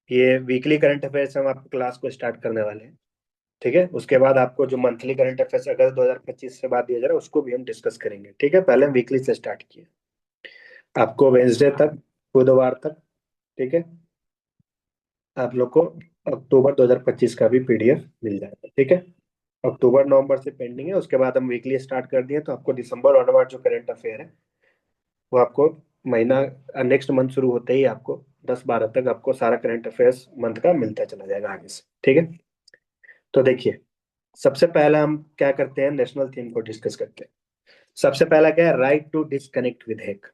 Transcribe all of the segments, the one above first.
ये weekly current affairs हम आपको क्लास को स्टार्ट करने वाले हैं। ठीक है, उसके बाद आपको जो मंथली करंट अफेयर्स अगस्त 2025 से बाद दिया जा रहा है उसको भी हम डिस्कस करेंगे। ठीक है, पहले हम वीकली से स्टार्ट किए, आपको वेंसडे तक, बुधवार तक। ठीक है, आप लोग को अक्टूबर 2025 का भी पीडीएफ मिल जाएगा। ठीक है, अक्टूबर नवंबर से पेंडिंग है, उसके बाद हम वीकली स्टार्ट कर दिए तो आपको दिसंबर ऑनवर्ड जो करंट अफेयर है वो आपको महीना नेक्स्ट मंथ शुरू होते ही आपको 10-12 तक आपको सारा करंट अफेयर्स मंथ का मिलता चला जाएगा आगे से। ठीक है, तो देखिए, सबसे पहला हम क्या करते हैं, नेशनल थीम को डिस्कस करते हैं। सबसे पहला क्या है, right to disconnect with hack.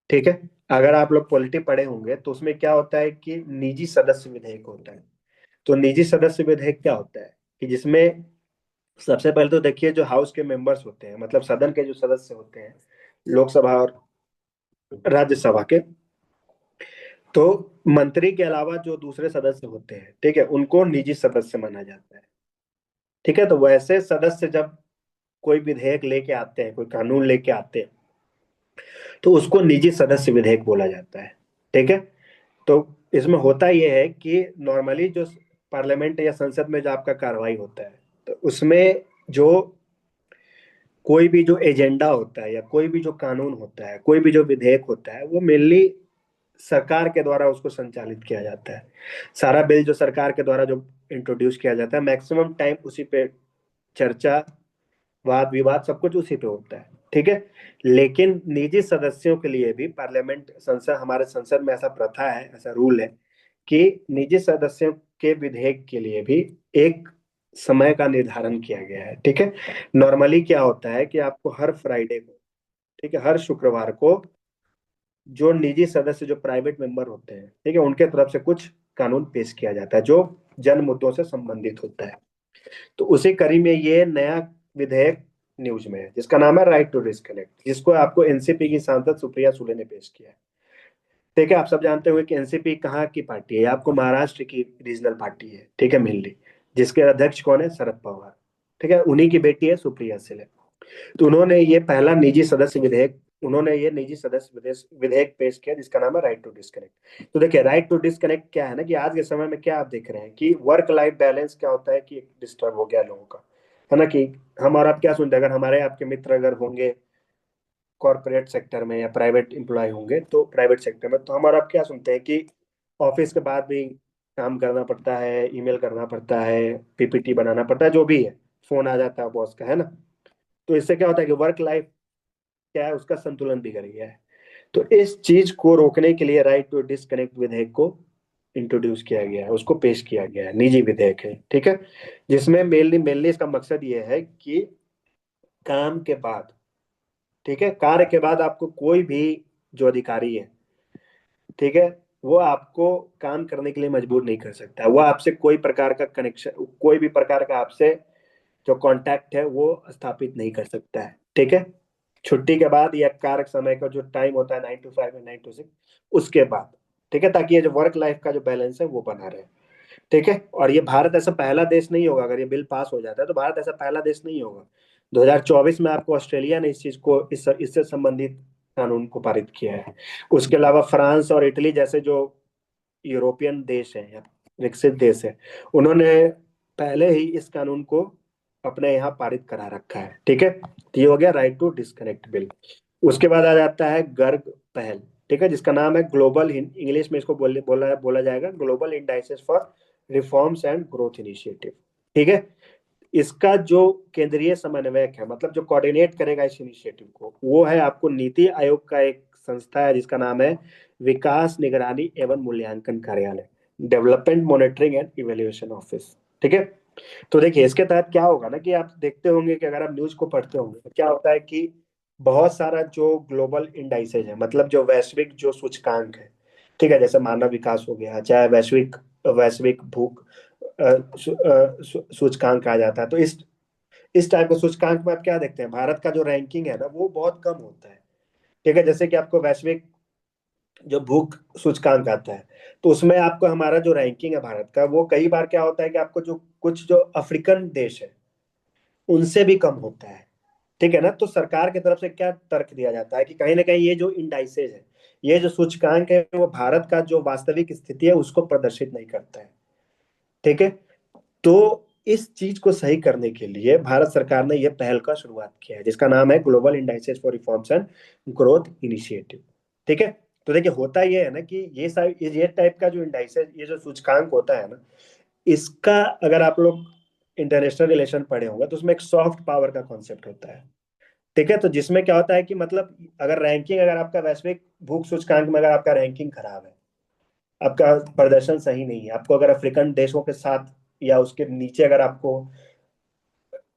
ठीक है, अगर आप लोग पॉलिटी पढ़े होंगे तो उसमें क्या होता है कि निजी सदस्य विधेयक होता है। तो निजी सदस्य विधेयक क्या होता है कि जिसमें सबसे पहले तो देखिए, जो हाउस के मेंबर्स होते हैं, मतलब सदन के जो सदस्य होते हैं, लोकसभा और राज्यसभा के, तो मंत्री के अलावा जो दूसरे सदस्य होते हैं, ठीक है, उनको निजी सदस्य माना जाता है। ठीक है, तो वैसे सदस्य जब कोई विधेयक लेके आते हैं, कोई कानून लेके आते हैं, तो उसको निजी सदस्य विधेयक बोला जाता है। ठीक है, तो इसमें होता यह है कि नॉर्मली जो पार्लियामेंट या संसद में जो आपका कार्रवाई होता है, तो उसमें जो कोई भी जो एजेंडा होता है या कोई भी जो कानून होता है, कोई भी जो विधेयक होता है, वो मेनली सरकार के द्वारा उसको संचालित किया जाता है। सारा बिल जो सरकार के द्वारा जो इंट्रोड्यूस किया जाता है, मैक्सिमम टाइम उसी पे चर्चा, वाद विवाद सब कुछ उसी पे होता है। ठीक है, लेकिन निजी सदस्यों के लिए भी पार्लियामेंट, संसद, हमारे संसद में ऐसा प्रथा है, ऐसा रूल है कि निजी सदस्यों के विधेयक के लिए भी एक समय का निर्धारण किया गया है। ठीक है, नॉर्मली क्या होता है कि आपको हर फ्राइडे को, ठीक है, हर शुक्रवार को जो निजी सदस्य, जो प्राइवेट मेंबर होते हैं, ठीक है, उनके तरफ से कुछ कानून पेश किया जाता है जो जन मुद्दों से संबंधित होता है। तो उसी कड़ी में ये नया विधेयक न्यूज में है जिसका नाम है राइट टू डिस्कनेक्ट, जिसको आपको एनसीपी की सांसद सुप्रिया सुले ने पेश किया है। ठीक है, आप सब जानते हुए कि एनसीपी कहाँ की पार्टी है, आपको महाराष्ट्र की रीजनल पार्टी है। ठीक है, मेनली जिसके अध्यक्ष कौन है, शरद पवार। ठीक है, उन्हीं की बेटी है सुप्रिया सुले। तो उन्होंने ये पहला निजी सदस्य विधेयक, उन्होंने ये निजी सदस्य विधेयक पेश किया जिसका नाम है राइट टू डिस्कनेक्ट। तो देखिए, राइट टू डिस्कनेक्ट क्या है ना, कि आज के समय में क्या आप देख रहे हैं कि वर्क लाइफ बैलेंस क्या होता है कि डिस्टर्ब हो गया लोगों का, है ना। कि हम और आप क्या सुनते हैं, अगर हमारे आपके मित्र अगर होंगे कॉर्पोरेट सेक्टर में या प्राइवेट एम्प्लॉय होंगे, तो प्राइवेट सेक्टर में, तो हम और आप क्या सुनते हैं कि ऑफिस के बाद भी काम करना पड़ता है, ईमेल करना पड़ता है, पीपीटी बनाना पड़ता है, जो भी है, फोन आ जाता है बॉस का, है ना। तो इससे क्या होता है कि वर्क लाइफ क्या है, उसका संतुलन बिगड़ गया है। तो इस चीज को रोकने के लिए राइट टू डिस्कनेक्ट विधेयक को इंट्रोड्यूस किया गया है, उसको पेश किया गया है, निजी विधेयक है। ठीक है, जिसमें मेनली मेनली इसका मकसद ये है कि काम के बाद, ठीक है, कार्य के बाद आपको कोई भी जो अधिकारी है, ठीक है, वो आपको काम करने के लिए मजबूर नहीं कर सकता, वो आपसे कोई प्रकार का कनेक्शन, कोई भी प्रकार का आपसे जो कांटेक्ट है वो स्थापित नहीं कर सकता है। ठीक है, छुट्टी के बाद या कार्य समय का जो टाइम होता है 9 to 5 या 9 to 6, उसके बाद। ठीक है, ताकि ये जो वर्क लाइफ का जो बैलेंस है वो बना रहे। ठीक है, और ये भारत ऐसा पहला देश नहीं होगा, अगर ये बिल पास हो जाता है तो भारत ऐसा पहला देश नहीं होगा। 2024 में आपको ऑस्ट्रेलिया ने इस चीज को, इससे संबंधित कानून को पारित किया है। उसके अलावा फ्रांस और इटली जैसे जो यूरोपियन देश हैं या विकसित देश है, उन्होंने पहले ही इस कानून को अपने यहाँ पारित करा रखा है। ठीक है, तो ये हो गया राइट टू डिस्कनेक्ट बिल। उसके बाद आ जाता है गर्ग पहल। ठीक है, जिसका नाम है ग्लोबल, इंग्लिश में इसको बोला जाएगा global indices for reforms and growth initiative. ठीक है, इसका जो केंद्रीय समन्वयक है, मतलब जो कोऑर्डिनेट करेगा इस इनिशिएटिव को, वो है आपको नीति आयोग का एक संस्था है जिसका नाम है विकास निगरानी एवं मूल्यांकन कार्यालय, development monitoring and evaluation office. ठीक है, तो देखिए इसके तहत क्या होगा ना, कि आप देखते होंगे कि अगर आप न्यूज को पढ़ते होंगे तो क्या होता है कि बहुत सारा जो ग्लोबल इंडाइसेज है, मतलब जो वैश्विक जो सूचकांक है, ठीक है, जैसे मानव विकास हो गया, चाहे वैश्विक वैश्विक भूख सूचकांक आ जाता है, तो इस टाइप के सूचकांक में आप क्या देखते हैं, भारत का जो रैंकिंग है ना वो बहुत कम होता है। ठीक है, जैसे कि आपको वैश्विक जो भूख सूचकांक आता है, तो उसमें आपको हमारा जो रैंकिंग है भारत का, वो कई बार क्या होता है कि आपको जो कुछ जो अफ्रीकन देश है उनसे भी कम होता है। ठीक है ना, तो सरकार की तरफ से क्या तर्क दिया जाता है कि कहीं ना कहीं ये जो इंडाइसेज है, ये जो सूचकांक है वो भारत का जो वास्तविक स्थिति है उसको प्रदर्शित नहीं करता है। ठीक है, तो इस चीज को सही करने के लिए भारत सरकार ने यह पहल का शुरुआत किया है जिसका नाम है global indices for reforms and growth initiative. ठीक है, तो देखिए होता यह है ना कि ये टाइप का जो इंडाइसेस, ये जो सूचकांक होता है ना, इसका अगर आप लोग इंटरनेशनल रिलेशन पढ़े होंगे तो उसमें एक सॉफ्ट पावर का कॉन्सेप्ट होता है। ठीक है, तो जिसमें क्या होता है कि मतलब अगर रैंकिंग, अगर आपका वैश्विक भूख सूचकांक में अगर आपका रैंकिंग खराब है, आपका प्रदर्शन सही नहीं है, आपको अगर अफ्रीकन देशों के साथ या उसके नीचे अगर आपको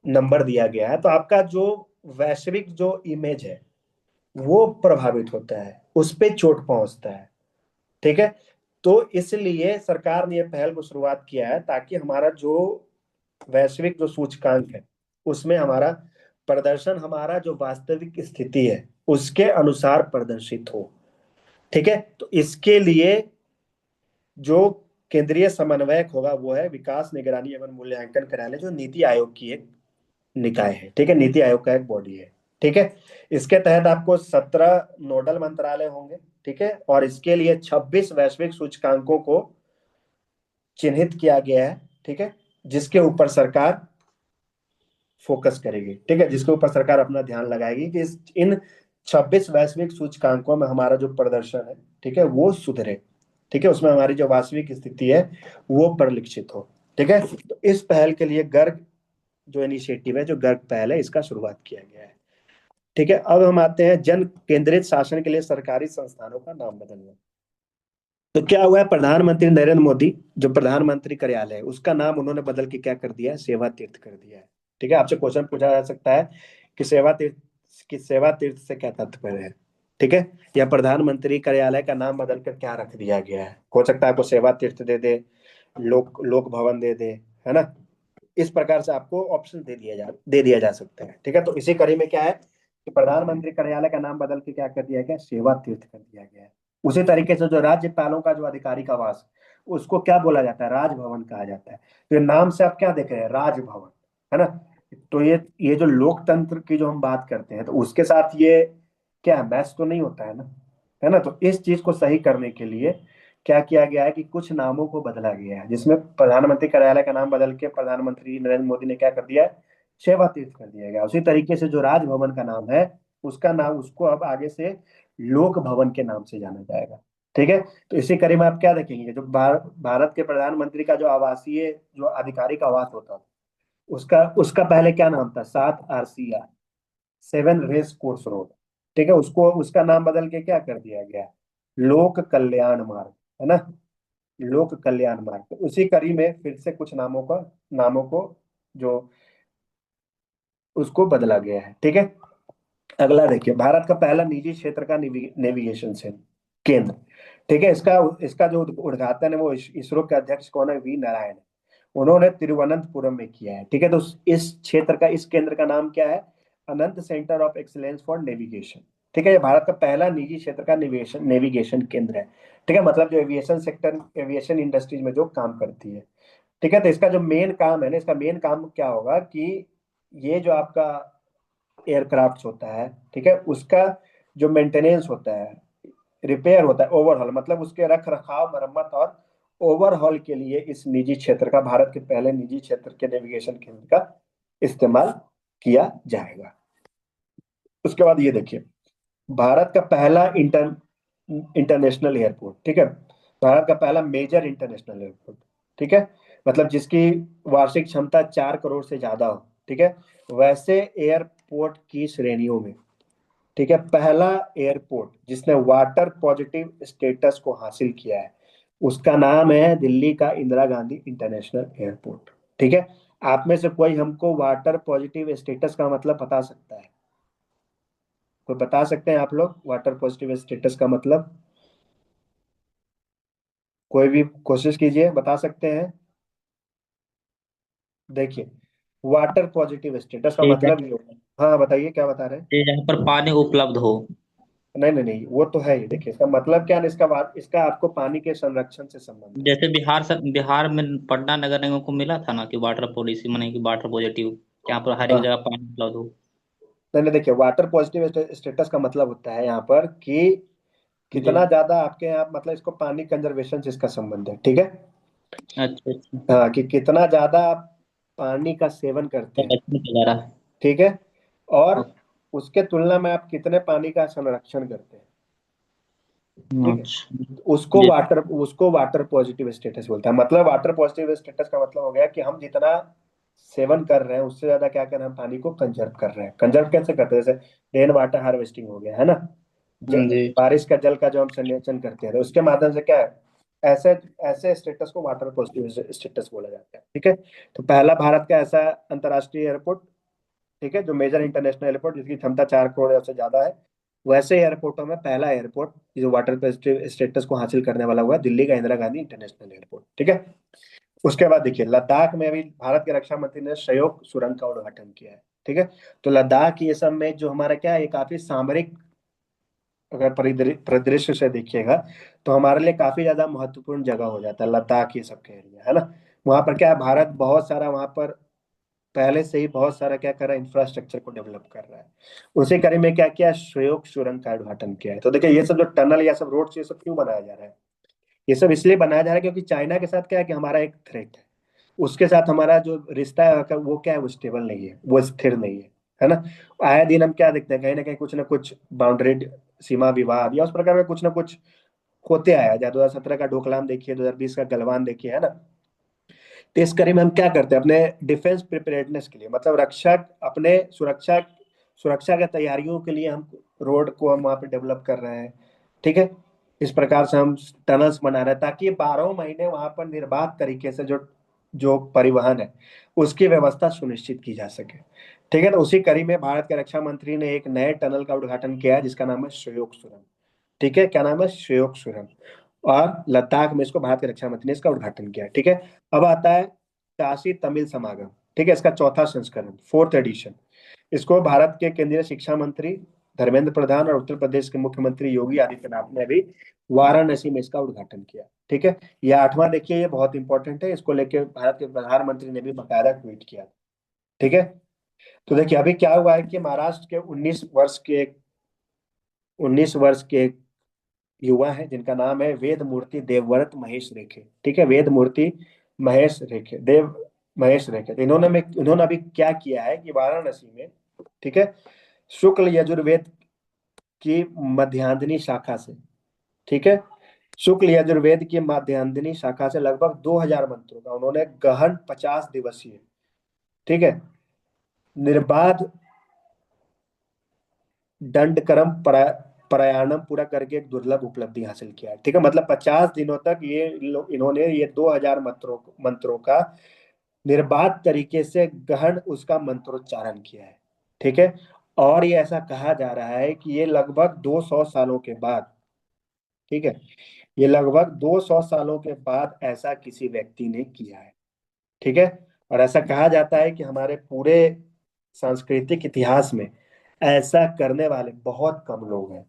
नंबर दिया गया है, तो आपका जो वैश्विक जो इमेज है वो प्रभावित होता है, उस पे चोट पहुंचता है। ठीक है, तो इसलिए सरकार ने यह पहल को शुरुआत किया है ताकि हमारा जो वैश्विक जो सूचकांक है उसमें हमारा प्रदर्शन, हमारा जो वास्तविक स्थिति है उसके अनुसार प्रदर्शित हो। ठीक है, तो इसके लिए जो केंद्रीय समन्वयक होगा वो है विकास, निगरानी एवं मूल्यांकन कार्यालय, जो नीति आयोग की एक निकाय है। ठीक है, नीति आयोग का एक बॉडी है। ठीक है, इसके तहत आपको 17 नोडल मंत्रालय होंगे। ठीक है, और इसके लिए 26 वैश्विक सूचकांकों को चिन्हित किया गया है। ठीक है, जिसके ऊपर सरकार फोकस करेगी। ठीक है, जिसके ऊपर सरकार अपना ध्यान लगाएगी कि इन 26 वैश्विक सूचकांकों में हमारा जो प्रदर्शन है, ठीक है, वो सुधरे। ठीक है, उसमें हमारी जो वास्तविक स्थिति है वो परिलक्षित हो। ठीक है, तो इस पहल के लिए गर्ग जो इनिशिएटिव है, जो गर्ग पहल है, इसका शुरुआत किया गया है। ठीक है, अब हम आते हैं जन केंद्रित शासन के लिए सरकारी संस्थानों का नाम बदलना। तो क्या हुआ है, प्रधानमंत्री नरेंद्र मोदी जो प्रधानमंत्री कार्यालय है उसका नाम उन्होंने बदल के क्या कर दिया है, सेवा तीर्थ कर दिया है। ठीक है, आपसे क्वेश्चन पूछा जा सकता है कि सेवा तीर्थ से क्या तात्पर्य है। ठीक है, या प्रधानमंत्री कार्यालय का नाम बदल कर क्या रख दिया गया है, हो सकता है आपको सेवा तीर्थ दे दे, लोक लोक भवन दे दे, है ना। इस प्रकार से आपको ऑप्शन दे दिया जा सकता है। ठीक है, तो इसी कड़ी में क्या है कि प्रधानमंत्री कार्यालय का नाम बदल के क्या कर दिया गया, सेवा तीर्थ कर दिया गया है। उसी तरीके से जो राज्यपालों का जो आधिकारिक आवास, उसको क्या बोला जाता है, राजभवन कहा जाता है। तो ये नाम से आप क्या देख रहे हैं, राजभवन, है ना। तो ये जो लोकतंत्र की जो हम बात करते हैं तो उसके साथ ये क्या मैच तो नहीं होता है ना, है ना। तो इस चीज को सही करने के लिए क्या किया गया है कि कुछ नामों को बदला गया है, जिसमें प्रधानमंत्री कार्यालय का नाम बदल के प्रधानमंत्री नरेंद्र मोदी ने क्या कर दिया है, सेवा तीर्थ कर दिया गया। उसी तरीके से जो राजभवन का नाम है उसका नाम, उसको अब आगे से लोक भवन के नाम से जाना जाएगा। ठीक है, तो इसी कड़ी में आप क्या देखेंगे, जो भारत के प्रधानमंत्री का जो आवासीय जो आधिकारिक आवास होता था, उसका उसका पहले क्या नाम था, 7 RCR, 7 रेस कोर्स रोड। ठीक है, उसको उसका नाम बदल के क्या कर दिया गया, लोक कल्याण मार्ग, है ना, लोक कल्याण मार्ग। तो उसी कड़ी में फिर से कुछ नामों को जो उसको बदला गया है। ठीक है, अगला देखिए, भारत का पहला निजी क्षेत्र का नेविगेशन से केंद्र। ठीक है, इसका इसका जो उद्घाटन है वो इसरो के अध्यक्ष कौन है, V नारायण। उन्होंने तिरुवनंतपुरम में किया है। ठीक है, तो इस क्षेत्र का, इस केंद्र का नाम क्या है, Anant centre of excellence for navigation. ठीक है, ये भारत का पहला निजी क्षेत्र का नेविगेशन केंद्र है। ठीक है, मतलब जो एविएशन सेक्टर, एविएशन इंडस्ट्रीज में जो काम करती है। ठीक है, तो इसका जो मेन काम है ना, इसका मेन काम क्या होगा कि ये जो आपका एयरक्राफ्ट होता है, ठीक है, उसका जो मेंटेनेंस होता है, रिपेयर होता है, ओवरहॉल, मतलब उसके रख रखाव, मरम्मत और ओवरहॉल के लिए इस निजी क्षेत्र का, भारत के पहले निजी क्षेत्र के नेविगेशन केंद्र का इस्तेमाल किया जाएगा। उसके बाद ये देखिए, भारत का पहला इंटरनेशनल एयरपोर्ट। ठीक है, भारत का पहला मेजर इंटरनेशनल एयरपोर्ट। ठीक है, मतलब जिसकी वार्षिक क्षमता 4 करोड़ से ज्यादा हो। ठीक है, वैसे एयरपोर्ट की श्रेणियों में, ठीक है, पहला एयरपोर्ट जिसने वाटर पॉजिटिव स्टेटस को हासिल किया है उसका नाम है दिल्ली का इंदिरा गांधी इंटरनेशनल एयरपोर्ट। ठीक है, आप में से कोई हमको वाटर पॉजिटिव स्टेटस का मतलब बता सकता है, कोई बता सकते हैं आप लोग वाटर पॉजिटिव स्टेटस का मतलब, कोई भी कोशिश कीजिए, बता सकते हैं। देखिए, वाटर पॉजिटिव स्टेटस का ये मतलब ये होता है, हाँ बताइए क्या बता रहे हैं। ये जहाँ पर पानी उपलब्ध हो। नहीं नहीं नहीं, वो तो है ही। देखिए, इसका मतलब क्या है, इसका बात, इसका आपको पानी के संरक्षण से संबंध है। जैसे बिहार में पटना नगर निगम को मिला था ना कि वाटर पॉलिसी माने कि वाटर पॉजिटिव, यहाँ पर हर एक हाँ, जगह पानी उपलब्ध हो। नहीं नहीं, देखिए वाटर पॉजिटिव स्टेटस का मतलब होता है यहाँ पर कि जी। कितना ज्यादा आपके यहाँ मतलब इसको पानी कंजर्वेशन से इसका संबंध है, ठीक है। अच्छा अच्छा। हाँ, कि कितना ज्यादा आप पानी का सेवन करते हैं, संरक्षण वगैरह। ठीक है, और ओके। उसके तुलना में आप कितने पानी का संरक्षण करते हैं, ठीक है। अच्छा। उसको जी। वाटर पॉजिटिव स्टेटस बोलता है। मतलब वाटर पॉजिटिव स्टेटस का मतलब हो गया कि हम जितना सेवन कर रहे हैं उससे ज्यादा क्या कर रहे हैं, हम पानी को कंजर्व कर रहे हैं। कंजर्व कैसे करते हैं, जैसे रेन वाटर हार्वेस्टिंग हो गया है ना, जी। बारिश का जल का जो हम संचयन करते हैं, तो उसके माध्यम से क्या है, ऐसे ऐसे स्टेटस को वाटर पॉजिटिव स्टेटस बोला जाता है, ठीक है। तो पहला भारत का ऐसा अंतर्राष्ट्रीय एयरपोर्ट, ठीक है, जो मेजर इंटरनेशनल एयरपोर्ट जिसकी क्षमता 4 करोड़ या उससे ज्यादा है, वैसे एयरपोर्टों में पहला एयरपोर्ट जो वाटर स्टेटस को हासिल करने वाला हुआ, दिल्ली का इंदिरा गांधी इंटरनेशनल एयरपोर्ट, ठीक है। उसके बाद देखिए, लद्दाख में अभी भारत के रक्षा मंत्री ने शयोक सुरंग का उद्घाटन किया है, ठीक है। तो लद्दाख ये सब में जो हमारा क्या है, ये काफी सामरिक अगर परिदृश्य से देखिएगा तो हमारे लिए काफी ज्यादा महत्वपूर्ण जगह हो जाता है लद्दाख, ये सब के एरिया है ना। वहां पर क्या है, भारत बहुत सारा वहां पर पहले से ही बहुत सारा क्या कर रहा है, इंफ्रास्ट्रक्चर को डेवलप कर रहा है। उसी कड़ी में क्या किया, श्योक सुरंग का उद्घाटन किया है। तो देखिए ये सब जो टनल या सब रोड ये सब क्यों बनाया जा रहा है, ये सब इसलिए बनाया जा रहा है क्योंकि चाइना के साथ क्या है कि हमारा एक थ्रेट है, उसके साथ हमारा जो रिश्ता है वो क्या है, वो स्टेबल नहीं है, वो स्थिर नहीं है ना। आए दिन हम क्या देखते हैं, कहीं ना कुछ बाउंड्री सीमा विवाद या उस प्रकार का कुछ ना कुछ होते आया। जहाँ 2017 का डोकलाम देखिए, 2020 का गलवान देखिए, है ना। तो इस कड़ी में हम क्या करते हैं, अपने डिफेंस प्रिपेयर्डनेस के लिए, मतलब रक्षा, अपने सुरक्षा सुरक्षा के तैयारियों के लिए हम रोड को हम वहाँ पे डेवलप कर रहे हैं, ठीक है। इस प्रकार से हम टनल्स बना रहे हैं ताकि 12 महीने वहां पर निर्बाध तरीके से जो जो परिवहन है उसकी व्यवस्था सुनिश्चित की जा सके, ठीक है। तो उसी कड़ी में भारत के रक्षा मंत्री ने एक नए टनल का उद्घाटन किया है जिसका नाम है श्योक सुरंग, ठीक है। क्या नाम है, श्योक सुरंग। और लद्दाख में इसको भारत के रक्षा मंत्री ने इसका उद्घाटन किया, ठीक है। अब आता है काशी तमिल समागम, ठीक है, इसका चौथा संस्करण, फोर्थ एडिशन। इसको भारत के केंद्रीय शिक्षा मंत्री धर्मेंद्र प्रधान और उत्तर प्रदेश के मुख्यमंत्री योगी आदित्यनाथ ने भी वाराणसी में इसका उद्घाटन किया, ठीक है। यह 8वां, देखिए ये बहुत इंपॉर्टेंट है, इसको लेकर भारत के प्रधानमंत्री ने भी बकायदा ट्वीट किया, ठीक है। तो देखिए अभी क्या हुआ है कि महाराष्ट्र के 19 वर्ष के एक युवा है जिनका नाम है वेद मूर्ति देवव्रत महेश रेखे, ठीक है, वेद मूर्ति महेश रेखे देव महेश रेखे। तो इन्होंने अभी क्या किया है कि वाराणसी में, ठीक है, शुक्ल यजुर्वेद की मध्यांजनी शाखा से, ठीक है, शुक्ल यजुर्वेद की मध्यांजनी शाखा से लगभग 2000 मंत्रों का उन्होंने गहन 50 दिवसीय, ठीक है, निर्बाध दंडकरम प्रयाणम पूरा करके एक दुर्लभ उपलब्धि हासिल किया है, ठीक है। मतलब 50 दिनों तक इन्होंने ये 2000 मंत्रों का निर्बाध तरीके से गहन उसका मंत्रोच्चारण किया है, ठीक है। और ये ऐसा कहा जा रहा है कि ये लगभग 200 सालों के बाद, ठीक है, ये लगभग 200 सालों के बाद ऐसा किसी व्यक्ति ने किया है, ठीक है। और ऐसा कहा जाता है कि हमारे पूरे सांस्कृतिक इतिहास में ऐसा करने वाले बहुत कम लोग हैं,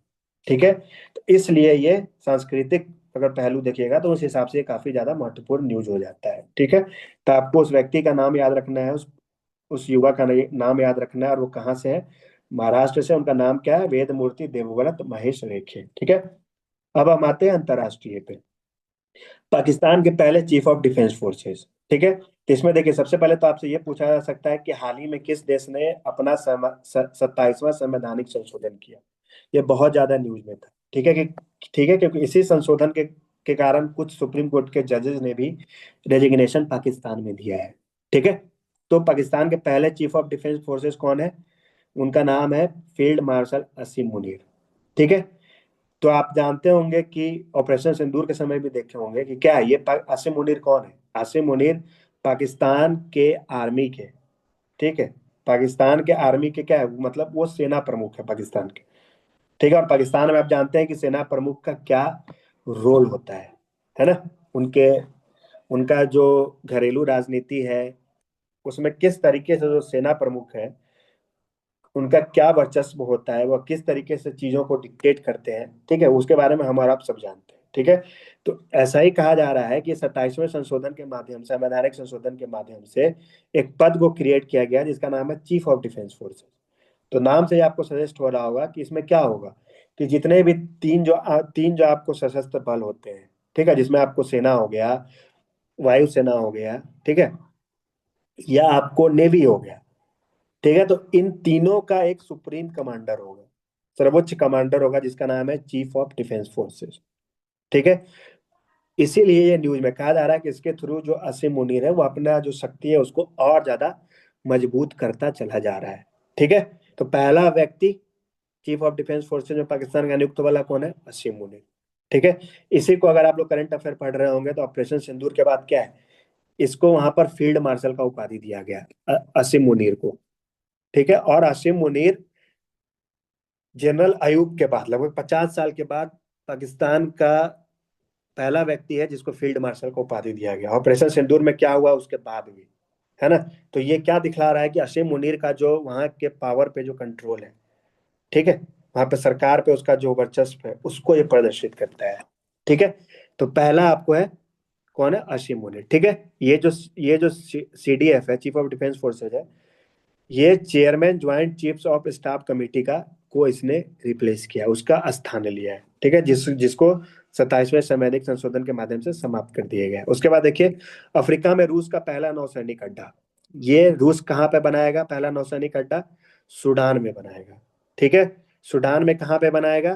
ठीक है। तो इसलिए ये सांस्कृतिक अगर पहलू देखिएगा तो उस हिसाब से ये काफी ज्यादा महत्वपूर्ण न्यूज हो जाता है, ठीक है। तो आपको उस व्यक्ति का नाम याद रखना है, उस युवा का नाम याद रखना है, और वो कहाँ से है, महाराष्ट्र से। उनका नाम क्या है, वेद मूर्ति देवव्रत महेश रेखे, ठीक है। अब हम आते हैं अंतर्राष्ट्रीय पे, पाकिस्तान के पहले चीफ ऑफ डिफेंस फोर्सेस, ठीक है। तो इसमें देखिए सबसे पहले तो आपसे ये पूछा जा सकता है कि हाल ही में किस देश ने अपना 27वां संवैधानिक संशोधन किया। ये बहुत ज्यादा न्यूज में था, ठीक है, कि ठीक है, क्योंकि इसी संशोधन के कारण कुछ सुप्रीम कोर्ट के जजेस ने भी रेजिग्नेशन पाकिस्तान में दिया है, ठीक है। तो पाकिस्तान के पहले चीफ ऑफ डिफेंस फोर्सेस कौन है, उनका नाम है फील्ड मार्शल असीम मुनीर, ठीक है। तो आप जानते होंगे कि ऑपरेशन सिंदूर के समय भी देखे होंगे कि क्या है ये आसिम मुनीर कौन है, आसिम मुनीर पाकिस्तान के आर्मी के, ठीक है, पाकिस्तान के आर्मी के क्या है, मतलब वो सेना प्रमुख है पाकिस्तान के, ठीक है। और पाकिस्तान में आप जानते हैं कि सेना प्रमुख का क्या रोल होता है ना। उनके उनका जो घरेलू राजनीति है उसमें किस तरीके से जो सेना प्रमुख है उनका क्या वर्चस्व होता है, वह किस तरीके से चीजों को डिक्टेट करते हैं, ठीक है, उसके बारे में हम और आप सब जानते हैं, ठीक है। तो ऐसा ही कहा जा रहा है कि 27वें संशोधन के माध्यम से, संवैधानिक संशोधन के माध्यम से एक पद को क्रिएट किया गया जिसका नाम है चीफ ऑफ डिफेंस फोर्सेस। तो नाम से ही आपको सजेस्ट हो रहा होगा कि इसमें क्या होगा, कि जितने भी तीन जो आपको सशस्त्र बल होते हैं, ठीक है, जिसमें आपको सेना हो गया, वायुसेना हो गया, ठीक है, या आपको नेवी हो गया, ठीक है, तो इन तीनों का एक सुप्रीम कमांडर होगा, सर्वोच्च कमांडर होगा, जिसका नाम है चीफ ऑफ डिफेंस फोर्सेस। ठीक है, इसीलिए ये न्यूज में कहा जा रहा है कि इसके थ्रू जो असीम मुनीर है वो अपना जो शक्ति है उसको और ज्यादा मजबूत करता चला जा रहा है। ठीक है, तो पहला व्यक्ति चीफ ऑफ डिफेंस फोर्सेज में पाकिस्तान का नियुक्त वाला कौन है? असीम मुनीर। ठीक है, इसी को अगर आप लोग करंट अफेयर पढ़ रहे होंगे तो ऑपरेशन सिंदूर के बाद क्या है, इसको वहां पर फील्ड मार्शल का उपाधि दिया गया असीम मुनीर को। ठीक है, और असीम मुनीर जनरल अयूब के बाद लगभग 50 साल के बाद पाकिस्तान का पहला व्यक्ति है जिसको फील्ड मार्शल को उपाधि दिया गया। ऑपरेशन सिंदूर में क्या हुआ उसके बाद भी, है ना। तो ये क्या दिखला रहा है कि असीम मुनीर का जो वहां के पावर पे जो कंट्रोल है, ठीक है, वहां पे सरकार पे उसका जो वर्चस्व है उसको ये प्रदर्शित करता है। ठीक है, तो पहला आपको है कौन है? असीम मुनीर। ठीक है, ये जो सीडीएफ है, चीफ ऑफ डिफेंस फोर्सेज है, ये chairman joint chiefs of staff committee का को इसने रिप्लेस किया, उसका स्थान लिया है। ठीक है, जिसको 27वें संवैधानिक संशोधन के माध्यम से समाप्त कर दिया गया है। उसके बाद देखिए, अफ्रीका में रूस का पहला नौसैनिक अड्डा, ये रूस कहाँ पे बनाएगा पहला नौसैनिक अड्डा? सूडान में बनाएगा। ठीक है, सूडान में कहाँ पे बनाएगा?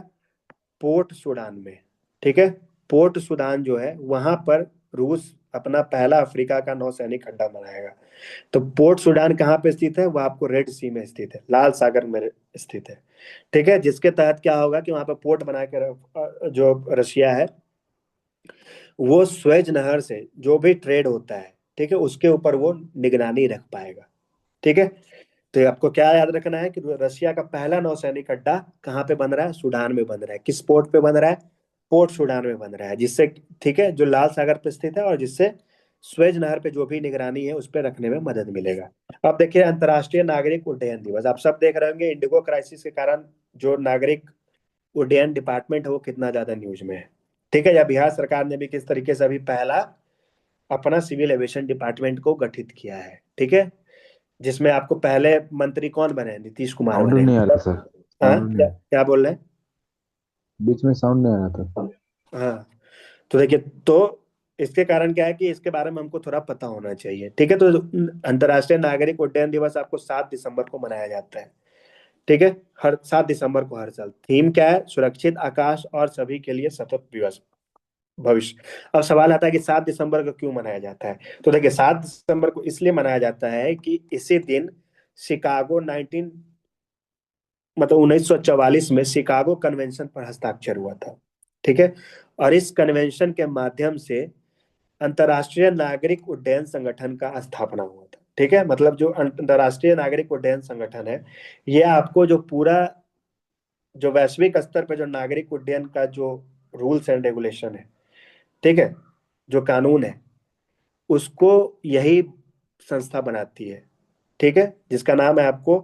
पोर्ट सूडान में। ठीक है, पोर्ट सूडान जो है वहां पर रूस अपना पहला अफ्रीका का नौसैनिक अड्डा बनाएगा। तो पोर्ट सूडान कहाँ पे स्थित है? वो आपको रेड सी में स्थित है, लाल सागर में स्थित है। ठीक है, जिसके तहत क्या होगा कि वहां पे पोर्ट बना के जो रशिया है वो स्वेज नहर से जो भी ट्रेड होता है, ठीक है, उसके ऊपर वो निगरानी रख पाएगा। ठीक है, तो आपको क्या याद रखना है कि रशिया का पहला नौसैनिक अड्डा कहाँ पे बन रहा है? सूडान में बन रहा है। किस पोर्ट पे बन रहा है? पोर्ट सूडान में बन रहा है, जिससे, ठीक है, जो लाल सागर पे स्थित है और जिससे स्वेज नहर पे जो भी निगरानी है उस पर रखने में मदद मिलेगा। अब देखिए, अंतर्राष्ट्रीय नागरिक उड्डयन दिवस आप सब देख रहे होंगे, इंडिगो क्राइसिस के कारण जो नागरिक उड्डयन डिपार्टमेंट है वो कितना ज्यादा न्यूज में है। ठीक है, या बिहार सरकार ने भी किस तरीके से अभी पहला अपना सिविल एविएशन डिपार्टमेंट को गठित किया है। ठीक है, जिसमें आपको पहले मंत्री कौन बने? नीतीश कुमार साउंड बने। नहीं आ रहा सर। हाँ, साउंड नहीं क्या आ रहा। क्या बोल रहे हैं? बीच में साउंड नहीं आ रहा था। हाँ, तो देखिए, तो इसके कारण क्या है कि इसके बारे में हमको थोड़ा पता होना चाहिए। ठीक है, तो अंतर्राष्ट्रीय नागरिक उड्डयन दिवस आपको 7 दिसंबर को मनाया जाता है। ठीक है, हर 7 दिसंबर को हर साल। थीम क्या है? सुरक्षित आकाश और सभी के लिए सतत विकास भविष्य। अब सवाल आता है कि 7 दिसंबर को क्यों मनाया जाता है? तो देखिए, 7 दिसंबर को इसलिए मनाया जाता है कि इसी दिन शिकागो 1944 में शिकागो कन्वेंशन पर हस्ताक्षर हुआ था। ठीक है, और इस कन्वेंशन के माध्यम से अंतर्राष्ट्रीय नागरिक उड्डयन संगठन का स्थापना हुआ था। ठीक है, मतलब जो अंतर्राष्ट्रीय नागरिक उड्डयन संगठन है, ये आपको जो पूरा जो वैश्विक स्तर पर जो नागरिक उड्डयन का जो रूल्स एंड रेगुलेशन है, ठीक है, जो कानून है, उसको यही संस्था बनाती है। ठीक है, जिसका नाम है आपको